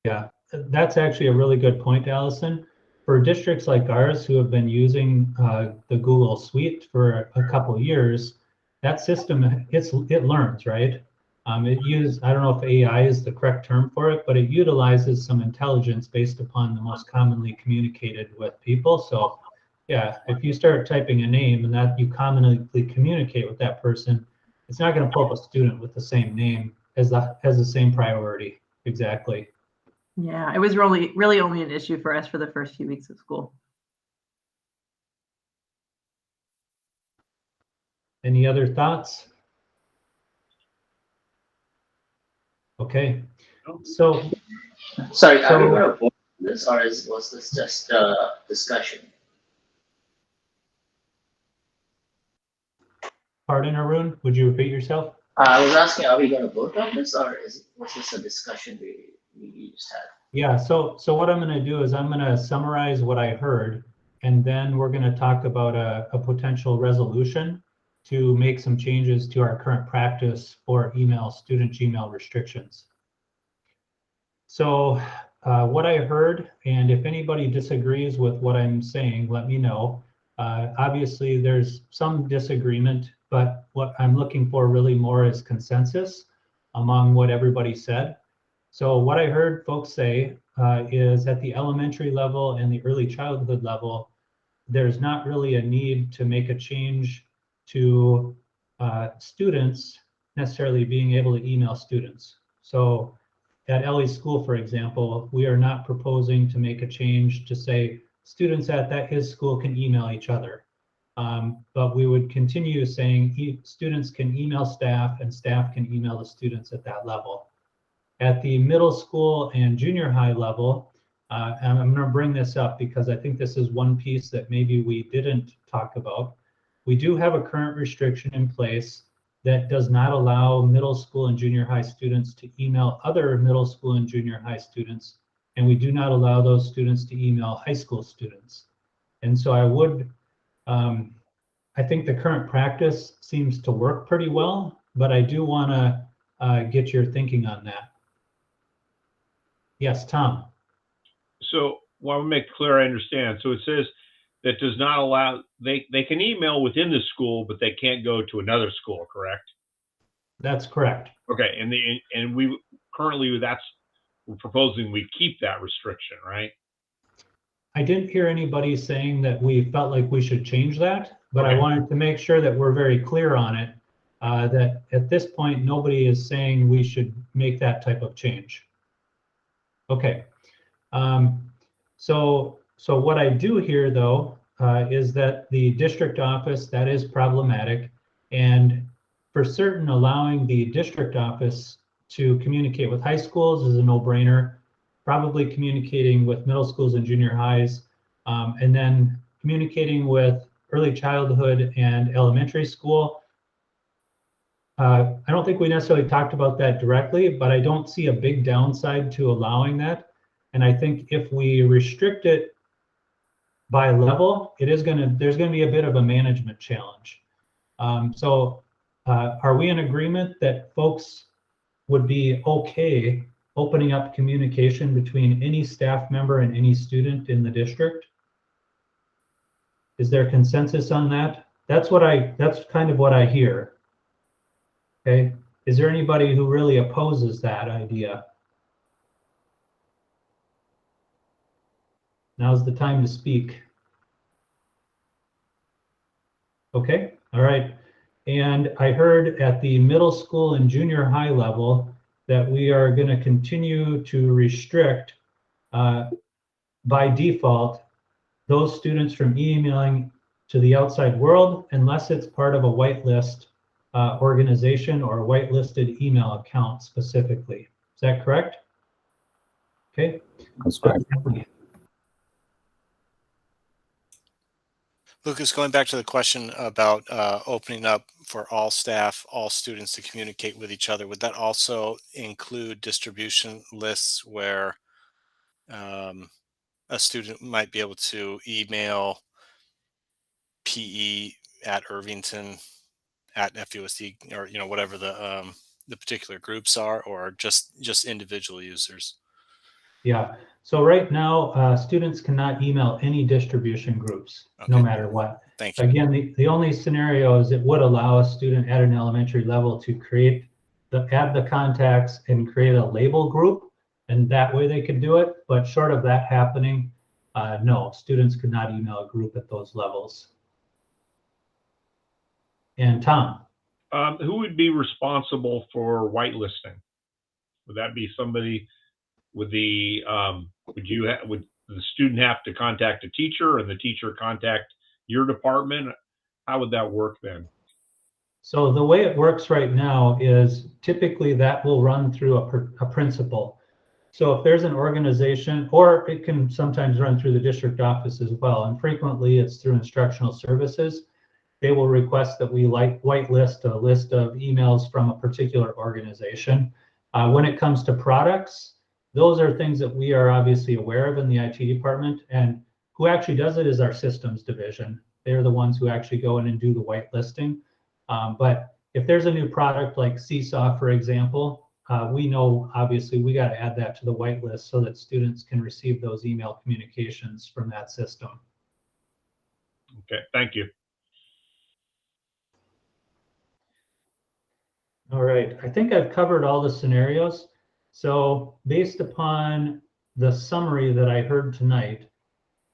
Yeah, that's actually a really good point, Allison. For districts like ours who have been using the Google Suite for a couple of years, that system, it learns, right? I don't know if AI is the correct term for it, but it utilizes some intelligence based upon the most commonly communicated with people. So yeah, if you start typing a name and that you commonly communicate with that person, it's not going to pull up a student with the same name as the same priority. Exactly. Yeah, it was really only an issue for us for the first few weeks of school. Any other thoughts? Okay, so Sorry, are we going to vote on this, or was this just a discussion? pardon, Arun, would you repeat yourself? I was asking, are we going to vote on this, or was this a discussion we just had? Yeah, so what I'm going to do is I'm going to summarize what I heard, and then we're going to talk about a potential resolution to make some changes to our current practice for student Gmail restrictions. So what I heard, and if anybody disagrees with what I'm saying, let me know. Obviously, there's some disagreement, but what I'm looking for really more is consensus among what everybody said. So what I heard folks say is at the elementary level and the early childhood level, there's not really a need to make a change to students necessarily being able to email students. So at Ellie's school, for example, we are not proposing to make a change to say students at his school can email each other. But we would continue saying students can email staff and staff can email the students at that level. At the middle school and junior high level, and I'm going to bring this up because I think this is one piece that maybe we didn't talk about. We do have a current restriction in place that does not allow middle school and junior high students to email other middle school and junior high students, and we do not allow those students to email high school students. And so I think the current practice seems to work pretty well, but I do want to get your thinking on that. Yes, Tom. So, well, I want to make clear I understand. So it says that does not allow, they can email within the school, but they can't go to another school, correct? That's correct. Okay, and we currently we're proposing we keep that restriction, right? I didn't hear anybody saying that we felt like we should change that, but Okay. I wanted to make sure that we're very clear on it, that at this point, nobody is saying we should make that type of change. Okay. So what I do hear though, is that the district office, that is problematic. And for certain, allowing the district office to communicate with high schools is a no-brainer, probably communicating with middle schools and junior highs, and then communicating with early childhood and elementary school. I don't think we necessarily talked about that directly, but I don't see a big downside to allowing that. And I think if we restrict it by level, there's going to be a bit of a management challenge. Are we in agreement that folks would be okay opening up communication between any staff member and any student in the district? Is there consensus on that? That's kind of what I hear. Okay. Is there anybody who really opposes that idea? Now's the time to speak. Okay, all right. And I heard at the middle school and junior high level that we are going to continue to restrict by default those students from emailing to the outside world unless it's part of a whitelist organization or a whitelisted email account specifically. Is that correct? Okay. That's correct. Lucas, going back to the question about opening up for all staff, all students to communicate with each other, would that also include distribution lists where a student might be able to email PE at Irvington at FUSD, or whatever the particular groups are, or just individual users? Yeah. So right now, students cannot email any distribution groups, Okay. no matter what. Thank you. Again, the only scenario is it would allow a student at an elementary level to add the contacts and create a label group, and that way they could do it. But short of that happening, no, students could not email a group at those levels. And Tom? Who would be responsible for whitelisting? Would that be somebody would the student have to contact a teacher and the teacher contact your department? How would that work then? So the way it works right now is typically that will run through a principal. So if there's an organization, or it can sometimes run through the district office as well, and frequently it's through instructional services, they will request that we whitelist a list of emails from a particular organization. When it comes to products, those are things that we are obviously aware of in the IT department, and who actually does it is our systems division. They're the ones who actually go in and do the whitelisting. But if there's a new product like Seesaw, for example, we know obviously we got to add that to the whitelist so that students can receive those email communications from that system. Okay, thank you. All right, I think I've covered all the scenarios. So based upon the summary that I heard tonight,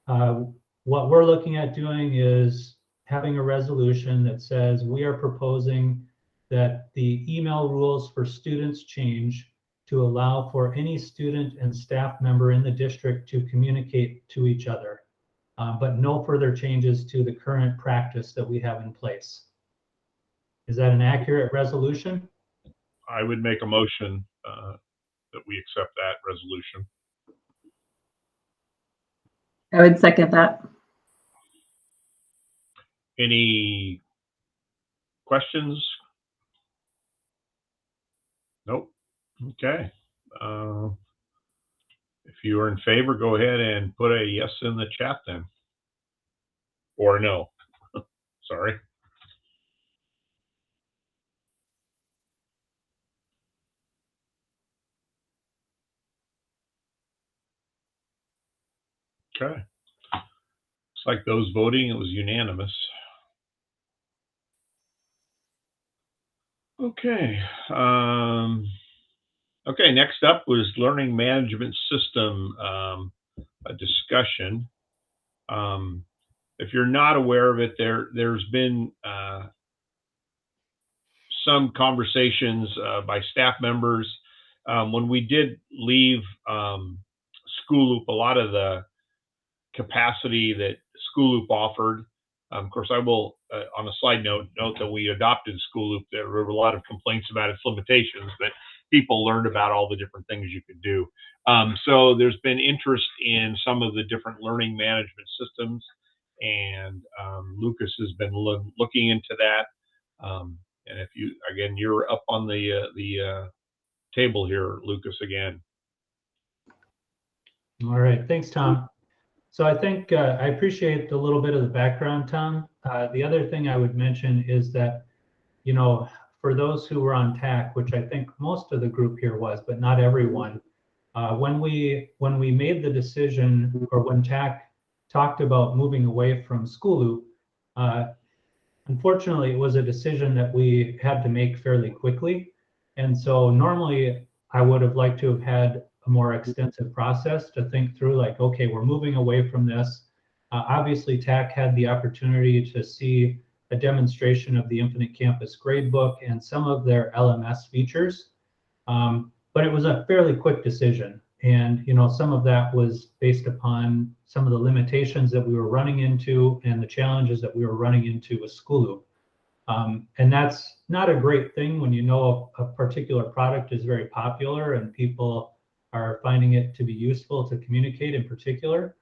what we're looking at doing is having a resolution that says we are proposing that the email rules for students change to allow for any student and staff member in the district to communicate to each other, but no further changes to the current practice that we have in place. Is that an accurate resolution? I would make a motion that we accept that resolution. I would second that. Any questions? Nope. Okay. If you are in favor, go ahead and put a yes in the chat then. Or no. Sorry. Okay. Looks like those voting, it was unanimous. Okay. Okay, next up was learning management system, a discussion. If you're not aware of it, there's been some conversations by staff members. When we did leave School Loop, a lot of the capacity that School Loop offered. Of course, I will, on a side note that we adopted School Loop. There were a lot of complaints about its limitations, but people learned about all the different things you could do. So there's been interest in some of the different learning management systems, and Lucas has been looking into that. And if you, again, you're up on the table here, Lucas, again. All right, thanks, Tom. So I think I appreciate a little bit of the background, Tom. The other thing I would mention is that, you know, for those who were on TAC, which I think most of the group here was, but not everyone, when we made the decision, or when TAC talked about moving away from School Loop, unfortunately, it was a decision that we had to make fairly quickly. And so normally I would have liked to have had a more extensive process to think through, like, okay, we're moving away from this. Obviously, TAC had the opportunity to see a demonstration of the Infinite Campus gradebook and some of their LMS features, but it was a fairly quick decision. And, you know, some of that was based upon some of the limitations that we were running into and the challenges that we were running into with School Loop. And that's not a great thing when you know a particular product is very popular and people are finding it to be useful to communicate in particular.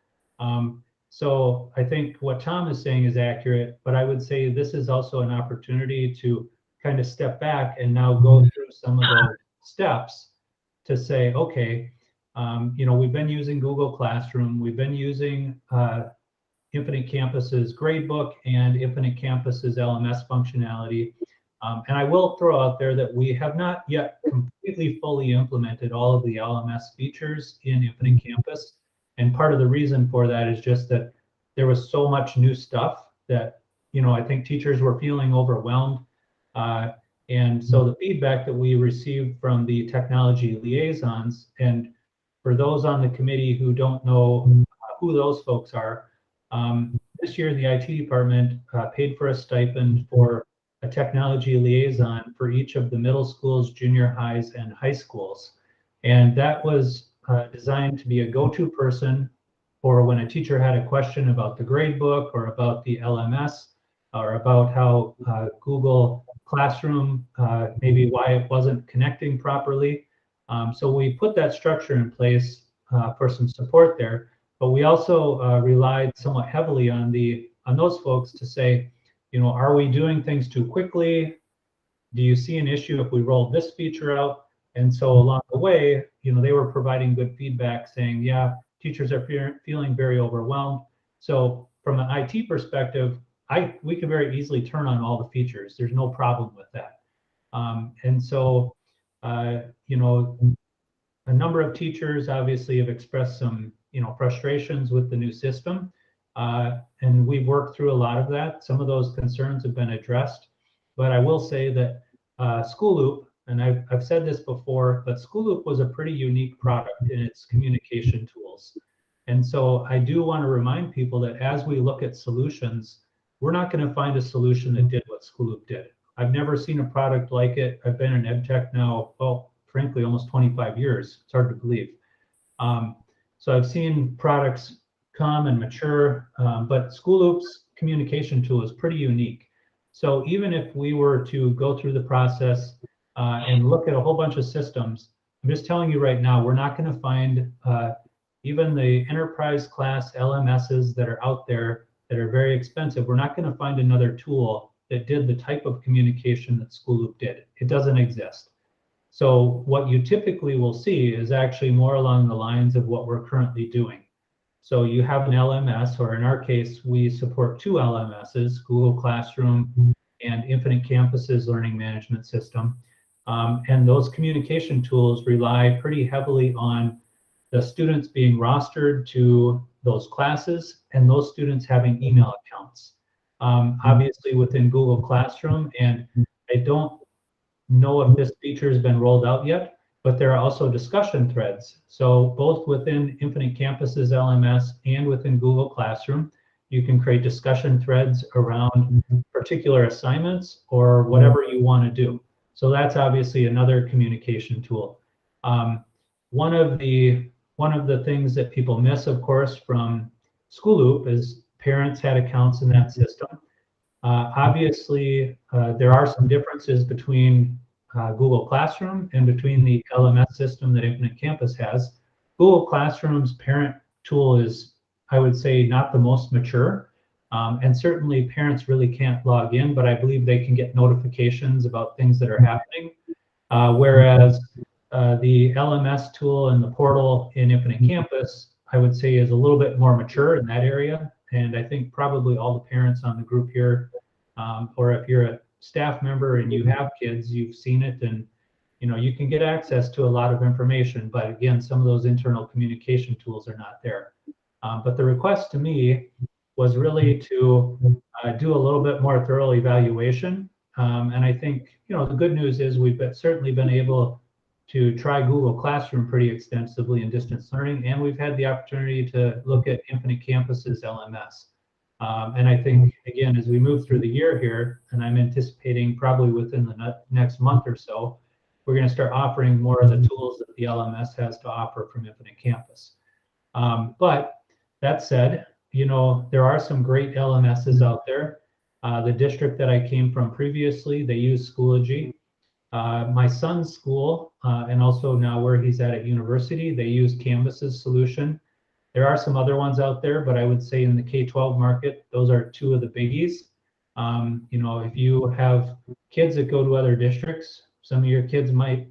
So I think what Tom is saying is accurate, but I would say this is also an opportunity to kind of step back and now go through some of the steps to say, okay, you know, we've been using Google Classroom, we've been using Infinite Campus's gradebook and Infinite Campus's LMS functionality. And I will throw out there that we have not yet completely fully implemented all of the LMS features in Infinite Campus. And part of the reason for that is just that there was so much new stuff that, you know, I think teachers were feeling overwhelmed. And so the feedback that we received from the technology liaisons, and for those on the committee who don't know who those folks are, this year the IT department paid for a stipend for a technology liaison for each of the middle schools, junior highs, and high schools. And that was designed to be a go-to person for when a teacher had a question about the gradebook or about the LMS or about how Google Classroom, maybe why it wasn't connecting properly. So we put that structure in place for some support there, but we also relied somewhat heavily on those folks to say, you know, are we doing things too quickly? Do you see an issue if we roll this feature out? And so along the way, you know, they were providing good feedback saying, yeah, teachers are feeling very overwhelmed. So from an IT perspective, we can very easily turn on all the features. There's no problem with that. And so, you know, a number of teachers obviously have expressed some, you know, frustrations with the new system. And we've worked through a lot of that. Some of those concerns have been addressed. But I will say that School Loop, and I've said this before, but School Loop was a pretty unique product in its communication tools. And so I do want to remind people that as we look at solutions, we're not going to find a solution that did what School Loop did. I've never seen a product like it. I've been in EdTech now, well, frankly, almost 25 years. It's hard to believe. So I've seen products come and mature, but School Loop's communication tool is pretty unique. So even if we were to go through the process and look at a whole bunch of systems, I'm just telling you right now, we're not going to find even the enterprise class LMSs that are out there that are very expensive. We're not going to find another tool that did the type of communication that School Loop did. It doesn't exist. So what you typically will see is actually more along the lines of what we're currently doing. So you have an LMS, or in our case, we support 2 LMSs, Google Classroom and Infinite Campus's learning management system. And those communication tools rely pretty heavily on the students being rostered to those classes and those students having email accounts. Obviously within Google Classroom, and I don't know if this feature has been rolled out yet, but there are also discussion threads. So both within Infinite Campus's LMS and within Google Classroom, you can create discussion threads around particular assignments or whatever you want to do. So that's obviously another communication tool. One of the things that people miss, of course, from School Loop is parents had accounts in that system. Obviously, there are some differences between Google Classroom and between the LMS system that Infinite Campus has. Google Classroom's parent tool is, I would say, not the most mature. And certainly parents really can't log in, but I believe they can get notifications about things that are happening. Whereas the LMS tool and the portal in Infinite Campus, I would say, is a little bit more mature in that area. And I think probably all the parents on the group here, or if you're a staff member and you have kids, you've seen it, and you know you can get access to a lot of information. But again, some of those internal communication tools are not there. But the request to me was really to do a little bit more thorough evaluation. And I think, you know, the good news is we've certainly been able to try Google Classroom pretty extensively in distance learning, and we've had the opportunity to look at Infinite Campus's LMS. And I think, again, as we move through the year here, and I'm anticipating probably within the next month or so, we're going to start offering more of the tools that the LMS has to offer from Infinite Campus. But that said, you know, there are some great LMSs out there. The district that I came from previously, they use Schoology. My son's school, and also now where he's at university, they use Canvas's solution. There are some other ones out there, but I would say in the K-12 market, those are 2 of the biggies. You know, if you have kids that go to other districts, some of your kids might,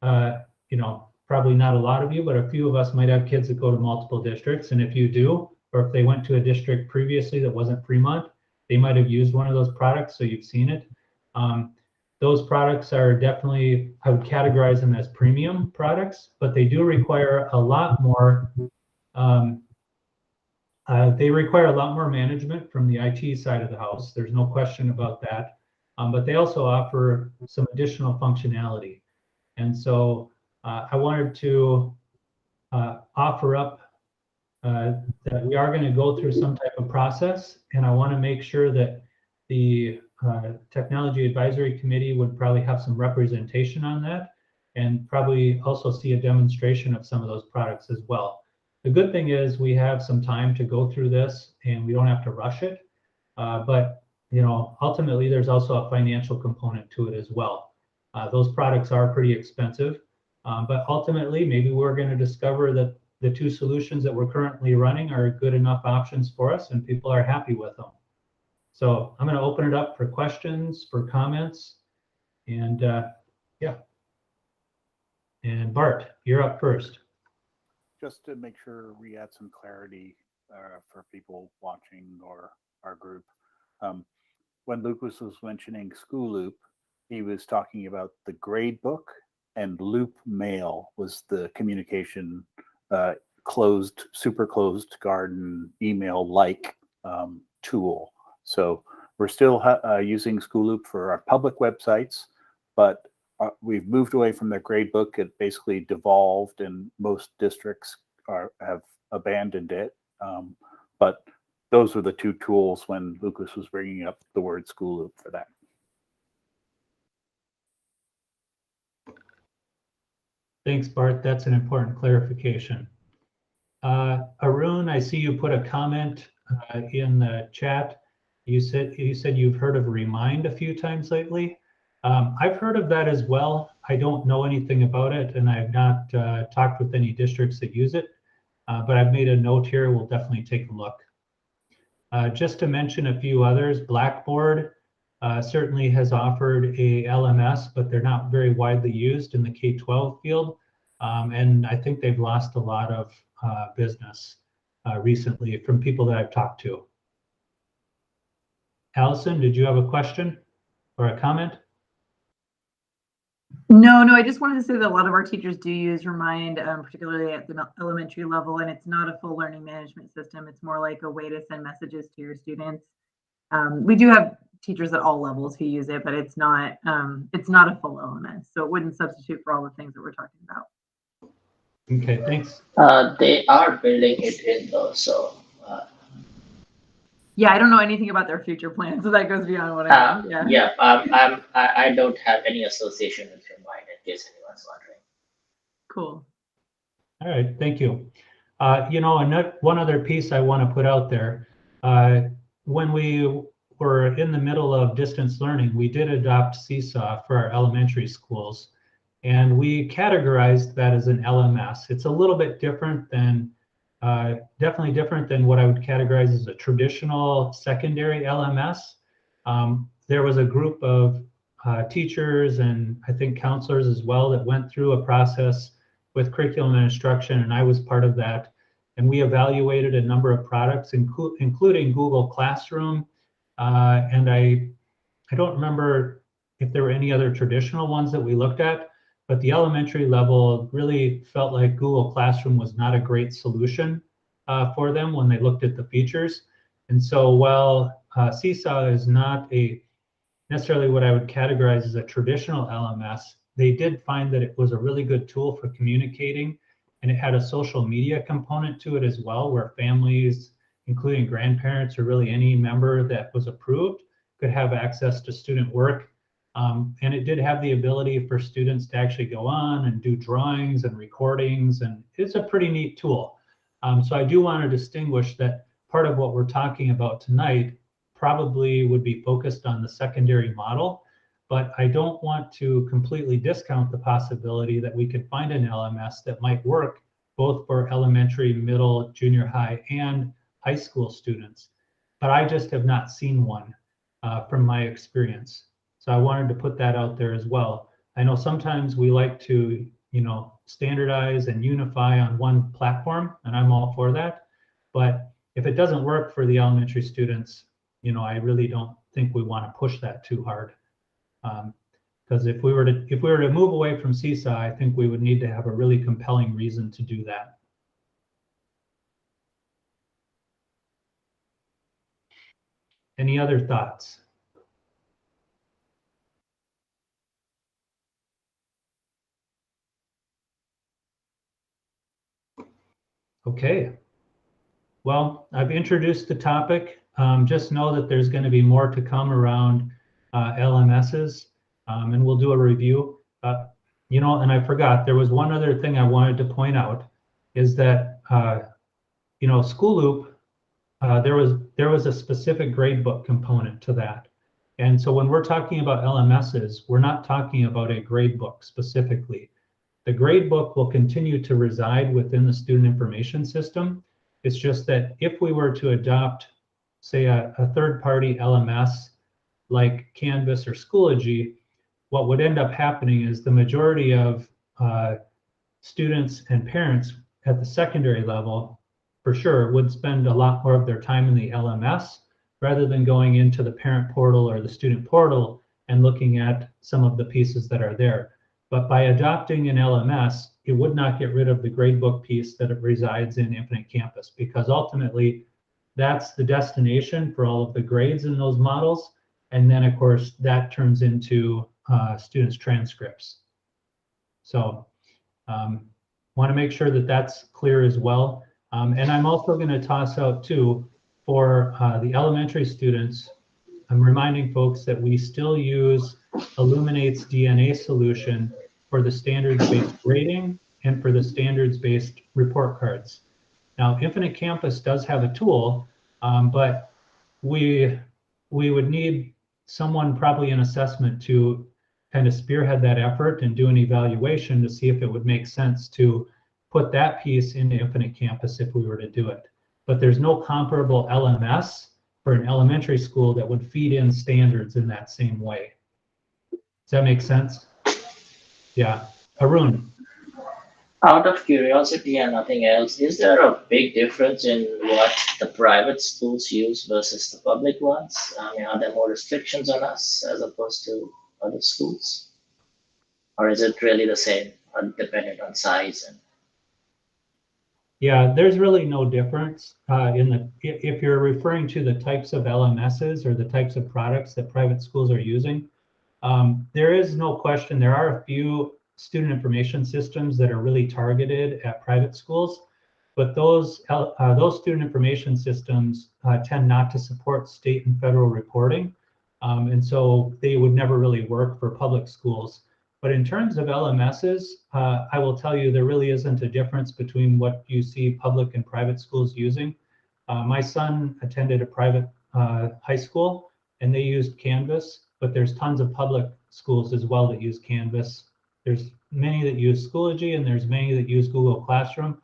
you know, probably not a lot of you, but a few of us might have kids that go to multiple districts. And if you do, or if they went to a district previously that wasn't Fremont, they might have used one of those products, so you've seen it. Those products are definitely, I would categorize them as premium products, but they do require a lot more, they require a lot more management from the IT side of the house. There's no question about that. But they also offer some additional functionality. And so I wanted to offer up that we are going to go through some type of process, and I want to make sure that the Technology Advisory Committee would probably have some representation on that. and probably also see a demonstration of some of those products as well. The good thing is we have some time to go through this and we don't have to rush it. But you know, ultimately there's also a financial component to it as well. Those products are pretty expensive, but ultimately maybe we're going to discover that the two solutions that we're currently running are good enough options for us and people are happy with them. So I'm going to open it up for questions, for comments, and yeah. And Bart, you're up first. Just to make sure we add some clarity for people watching or our group. When Lucas was mentioning School Loop, he was talking about the grade book, and Loop Mail was the communication closed, super closed garden email-like tool. So we're still using School Loop for our public websites, but we've moved away from the grade book. It basically devolved, and most districts have abandoned it. But those were the two tools when Lucas was bringing up the word School Loop for that. Thanks, Bart. That's an important clarification. Arun, I see you put a comment in the chat. You said you've heard of Remind a few times lately. I've heard of that as well. I don't know anything about it, and I've not talked with any districts that use it, but I've made a note here. We'll definitely take a look. Just to mention a few others, Blackboard certainly has offered a LMS, but they're not very widely used in the K-12 field. And I think they've lost a lot of business recently from people that I've talked to. Allison, did you have a question or a comment? No, I just wanted to say that a lot of our teachers do use Remind, particularly at the elementary level, and it's not a full learning management system. It's more like a way to send messages to your students. We do have teachers at all levels who use it, but it's not a full LMS, so it wouldn't substitute for all the things that we're talking about. Okay, thanks. They are building it in though, so. Yeah, I don't know anything about their future plans, so that goes beyond what I know. Yeah, I don't have any association with Remind, in case anyone's wondering. Cool. All right, thank you. You know, one other piece I want to put out there. When we were in the middle of distance learning, we did adopt Seesaw for our elementary schools, and we categorized that as an LMS. It's a little bit different than, definitely different than what I would categorize as a traditional secondary LMS. There was a group of teachers and I think counselors as well that went through a process with curriculum and instruction, and I was part of that. And we evaluated a number of products, including Google Classroom. And I don't remember if there were any other traditional ones that we looked at, but the elementary level really felt like Google Classroom was not a great solution for them when they looked at the features. And so while Seesaw is not necessarily what I would categorize as a traditional LMS, they did find that it was a really good tool for communicating, and it had a social media component to it as well, where families, including grandparents or really any member that was approved, could have access to student work. And it did have the ability for students to actually go on and do drawings and recordings, and it's a pretty neat tool. So I do want to distinguish that part of what we're talking about tonight probably would be focused on the secondary model, but I don't want to completely discount the possibility that we could find an LMS that might work both for elementary, middle, junior high, and high school students. But I just have not seen one from my experience. So I wanted to put that out there as well. I know sometimes we like to, you know, standardize and unify on one platform, and I'm all for that. But if it doesn't work for the elementary students, you know, I really don't think we want to push that too hard. Because if we were to move away from Seesaw, I think we would need to have a really compelling reason to do that. Any other thoughts? Okay. Well, I've introduced the topic. Just know that there's going to be more to come around LMSs, and we'll do a review. And I forgot, there was one other thing I wanted to point out is that, School Loop, there was a specific gradebook component to that. And so when we're talking about LMSs, we're not talking about a gradebook specifically. The gradebook will continue to reside within the student information system. It's just that if we were to adopt, say, a third-party LMS like Canvas or Schoology, what would end up happening is the majority of students and parents at the secondary level, for sure, would spend a lot more of their time in the LMS rather than going into the parent portal or the student portal and looking at some of the pieces that are there. But by adopting an LMS, it would not get rid of the gradebook piece that it resides in Infinite Campus, because ultimately that's the destination for all of the grades in those models. And then of course that turns into students' transcripts. So want to make sure that that's clear as well. And I'm also going to toss out too, for the elementary students, I'm reminding folks that we still use Illuminate's DNA solution for the standards-based grading and for the standards-based report cards. Now, Infinite Campus does have a tool, but we would need someone probably in assessment to kind of spearhead that effort and do an evaluation to see if it would make sense to put that piece into Infinite Campus if we were to do it. But there's no comparable LMS for an elementary school that would feed in standards in that same way. Does that make sense? Yeah. Arun. Out of curiosity and nothing else, is there a big difference in what the private schools use versus the public ones? I mean, are there more restrictions on us as opposed to other schools? Or is it really the same, dependent on size? And yeah, there's really no difference if you're referring to the types of LMSs or the types of products that private schools are using. There is no question. There are a few student information systems that are really targeted at private schools, but those student information systems tend not to support state and federal reporting, and so they would never really work for public schools. But in terms of LMSs, I will tell you there really isn't a difference between what you see public and private schools using. My son attended a private high school and they used Canvas, but there's tons of public schools as well that use Canvas. There's many that use Schoology and there's many that use Google Classroom,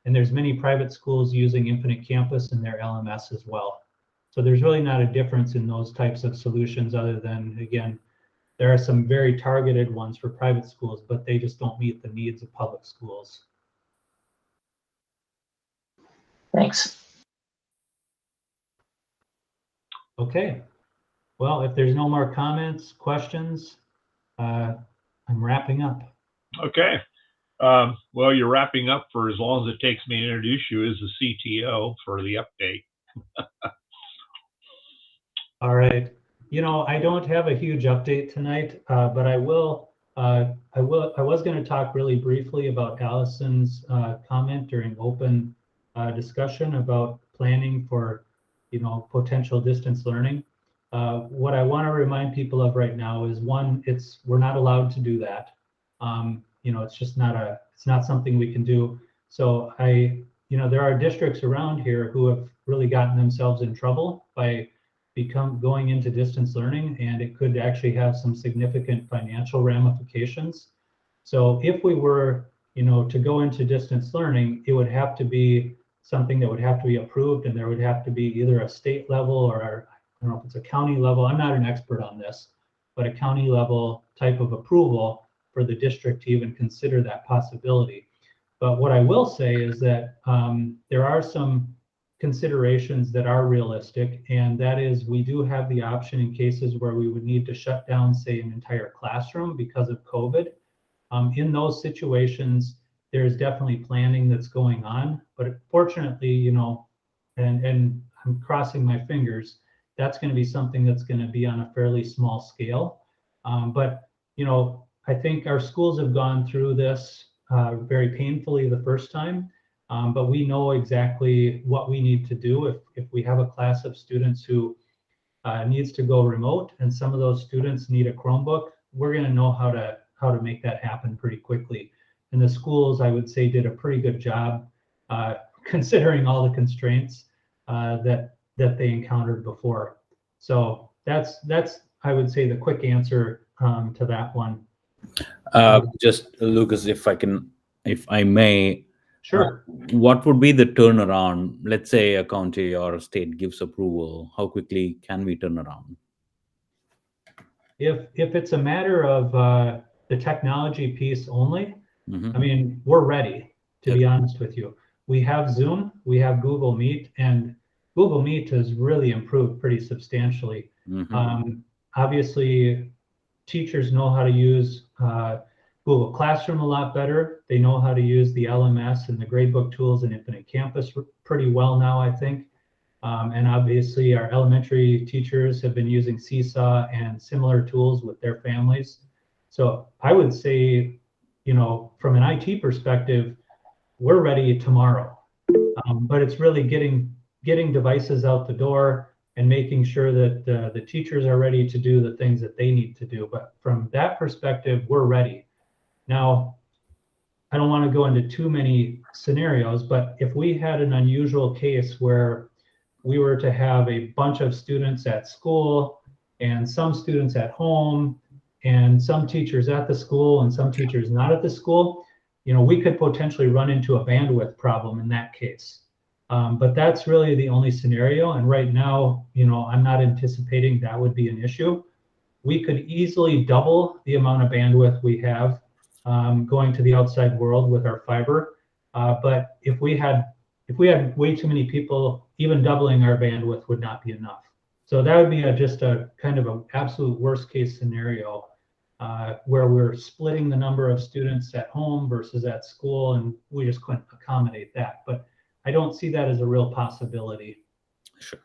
and there's many private schools using Infinite Campus in their LMS as well. So there's really not a difference in those types of solutions other than, again, there are some very targeted ones for private schools, but they just don't meet the needs of public schools. thanks. Okay. Well, if there's no more comments, questions, I'm wrapping up. Okay. Well, you're wrapping up for as long as it takes me to introduce you as the CTO for the update. All right. I don't have a huge update tonight, but I was going to talk really briefly about Allison's comment during open discussion about planning for, potential distance learning. What I want to remind people of right now is, one, we're not allowed to do that. It's just it's not something we can do. So there are districts around here who have really gotten themselves in trouble by going into distance learning, and it could actually have some significant financial ramifications. So if we were, to go into distance learning, it would have to be something that would have to be approved, and there would have to be either a state level or I don't know if it's a county level. I'm not an expert on this, but a county level type of approval for the district to even consider that possibility. But what I will say is that there are some considerations that are realistic, and that is we do have the option in cases where we would need to shut down, say, an entire classroom because of COVID. In those situations, there's definitely planning that's going on, but fortunately, and I'm crossing my fingers, that's going to be something that's going to be on a fairly small scale. But I think our schools have gone through this very painfully the first time. But we know exactly what we need to do if we have a class of students who needs to go remote, and some of those students need a Chromebook. We're going to know how to make that happen pretty quickly. And the schools, I would say, did a pretty good job considering all the constraints that they encountered before. So that's I would say the quick answer to that one. Just Lucas, if I may, Sure. what would be the turnaround? Let's say a county or a state gives approval. How quickly can we turn around? If it's a matter of the technology piece only, Mm-hmm. I mean, we're ready, to be honest with you. We have Zoom, we have Google Meet, and Google Meet has really improved pretty substantially. Mm-hmm. Obviously, teachers know how to use Google Classroom a lot better. They know how to use the LMS and the gradebook tools in Infinite Campus pretty well now, I think. And obviously, our elementary teachers have been using Seesaw and similar tools with their families. So I would say, you know, from an IT perspective, we're ready tomorrow. But it's really getting devices out the door and making sure that the teachers are ready to do the things that they need to do. But from that perspective, we're ready. Now, I don't want to go into too many scenarios, but if we had an unusual case where we were to have a bunch of students at school and some students at home and some teachers at the school and some teachers not at the school, you know, we could potentially run into a bandwidth problem in that case. But that's really the only scenario. And right now, you know, I'm not anticipating that would be an issue. We could easily double the amount of bandwidth we have going to the outside world with our fiber. But if we had way too many people, even doubling our bandwidth would not be enough. So that would be just a kind of an absolute worst case scenario where we're splitting the number of students at home versus at school, and we just couldn't accommodate that. But I don't see that as a real possibility. Sure.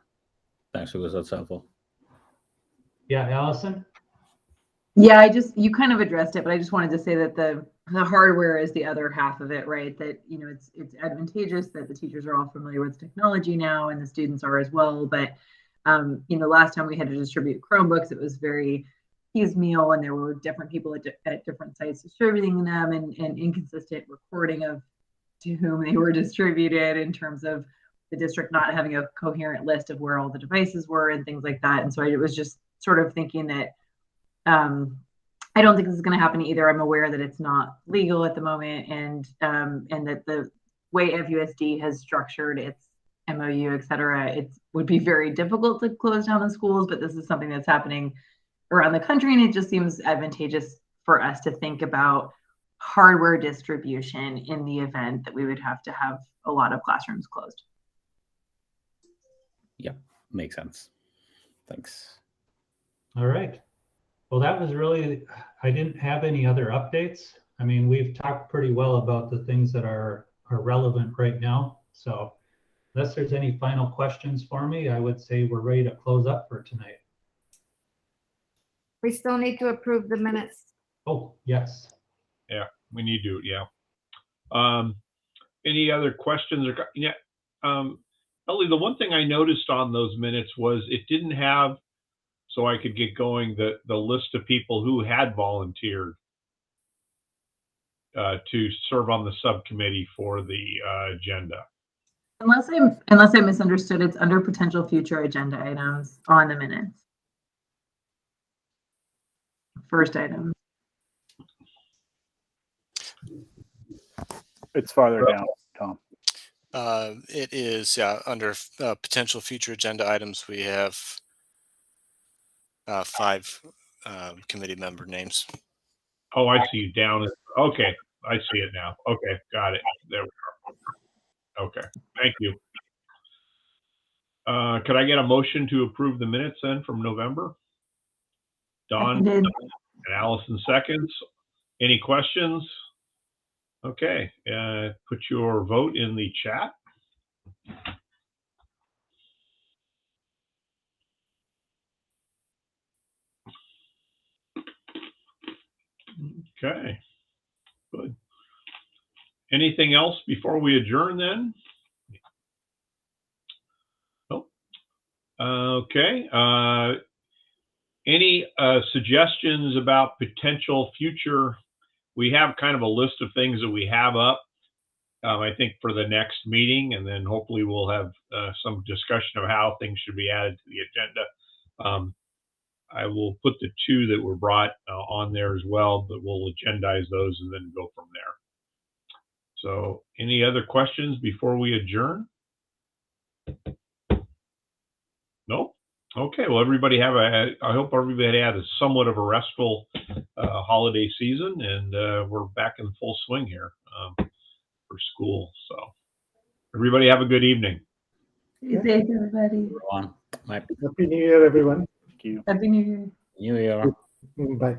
Thanks, Lucas. That's helpful. Yeah, Allison? Yeah, you kind of addressed it, but I just wanted to say that the hardware is the other half of it, right? That, you know, it's advantageous that the teachers are all familiar with technology now and the students are as well. But, you know, last time we had to distribute Chromebooks, it was very piecemeal and there were different people at different sites distributing them and inconsistent recording of to whom they were distributed in terms of the district not having a coherent list of where all the devices were and things like that. And so I was just sort of thinking that I don't think this is going to happen either. I'm aware that it's not legal at the moment, and that the way FUSD has structured its MOU, et cetera, it would be very difficult to close down the schools. But this is something that's happening around the country, and it just seems advantageous for us to think about hardware distribution in the event that we would have to have a lot of classrooms closed. Yeah, makes sense. Thanks. All right. Well, that was really, I didn't have any other updates. I mean, we've talked pretty well about the things that are relevant right now. So unless there's any final questions for me, I would say we're ready to close up for tonight. We still need to approve the minutes. Oh, yes. Yeah, we need to, yeah. Any other questions or, yeah. Ellie, the one thing I noticed on those minutes was it didn't have, so I could get going, the list of people who had volunteered to serve on the subcommittee for the agenda. Unless I misunderstood, it's under potential future agenda items on the minutes. First item. It's farther down, Tom. It is, yeah, under potential future agenda items, we have 5 committee member names. Oh, I see you down. Okay, I see it now. Okay, got it. There we are. Okay, thank you. Could I get a motion to approve the minutes then from November? Dawn and Allison seconds. Any questions? Okay, put your vote in the chat. Okay, good. Anything else before we adjourn then? Nope. Okay. Any suggestions about potential future we have kind of a list of things that we have up, I think, for the next meeting, and then hopefully we'll have some discussion of how things should be added to the agenda. I will put the 2 that were brought on there as well, but we'll agendize those and then go from there. So any other questions before we adjourn? No? Okay, well, everybody I hope everybody had a somewhat of a restful holiday season, and we're back in full swing here for school. So everybody have a good evening. Stay safe, everybody. Everyone. Happy New Year, everyone. Thank you. Happy New Year. New Year. Bye.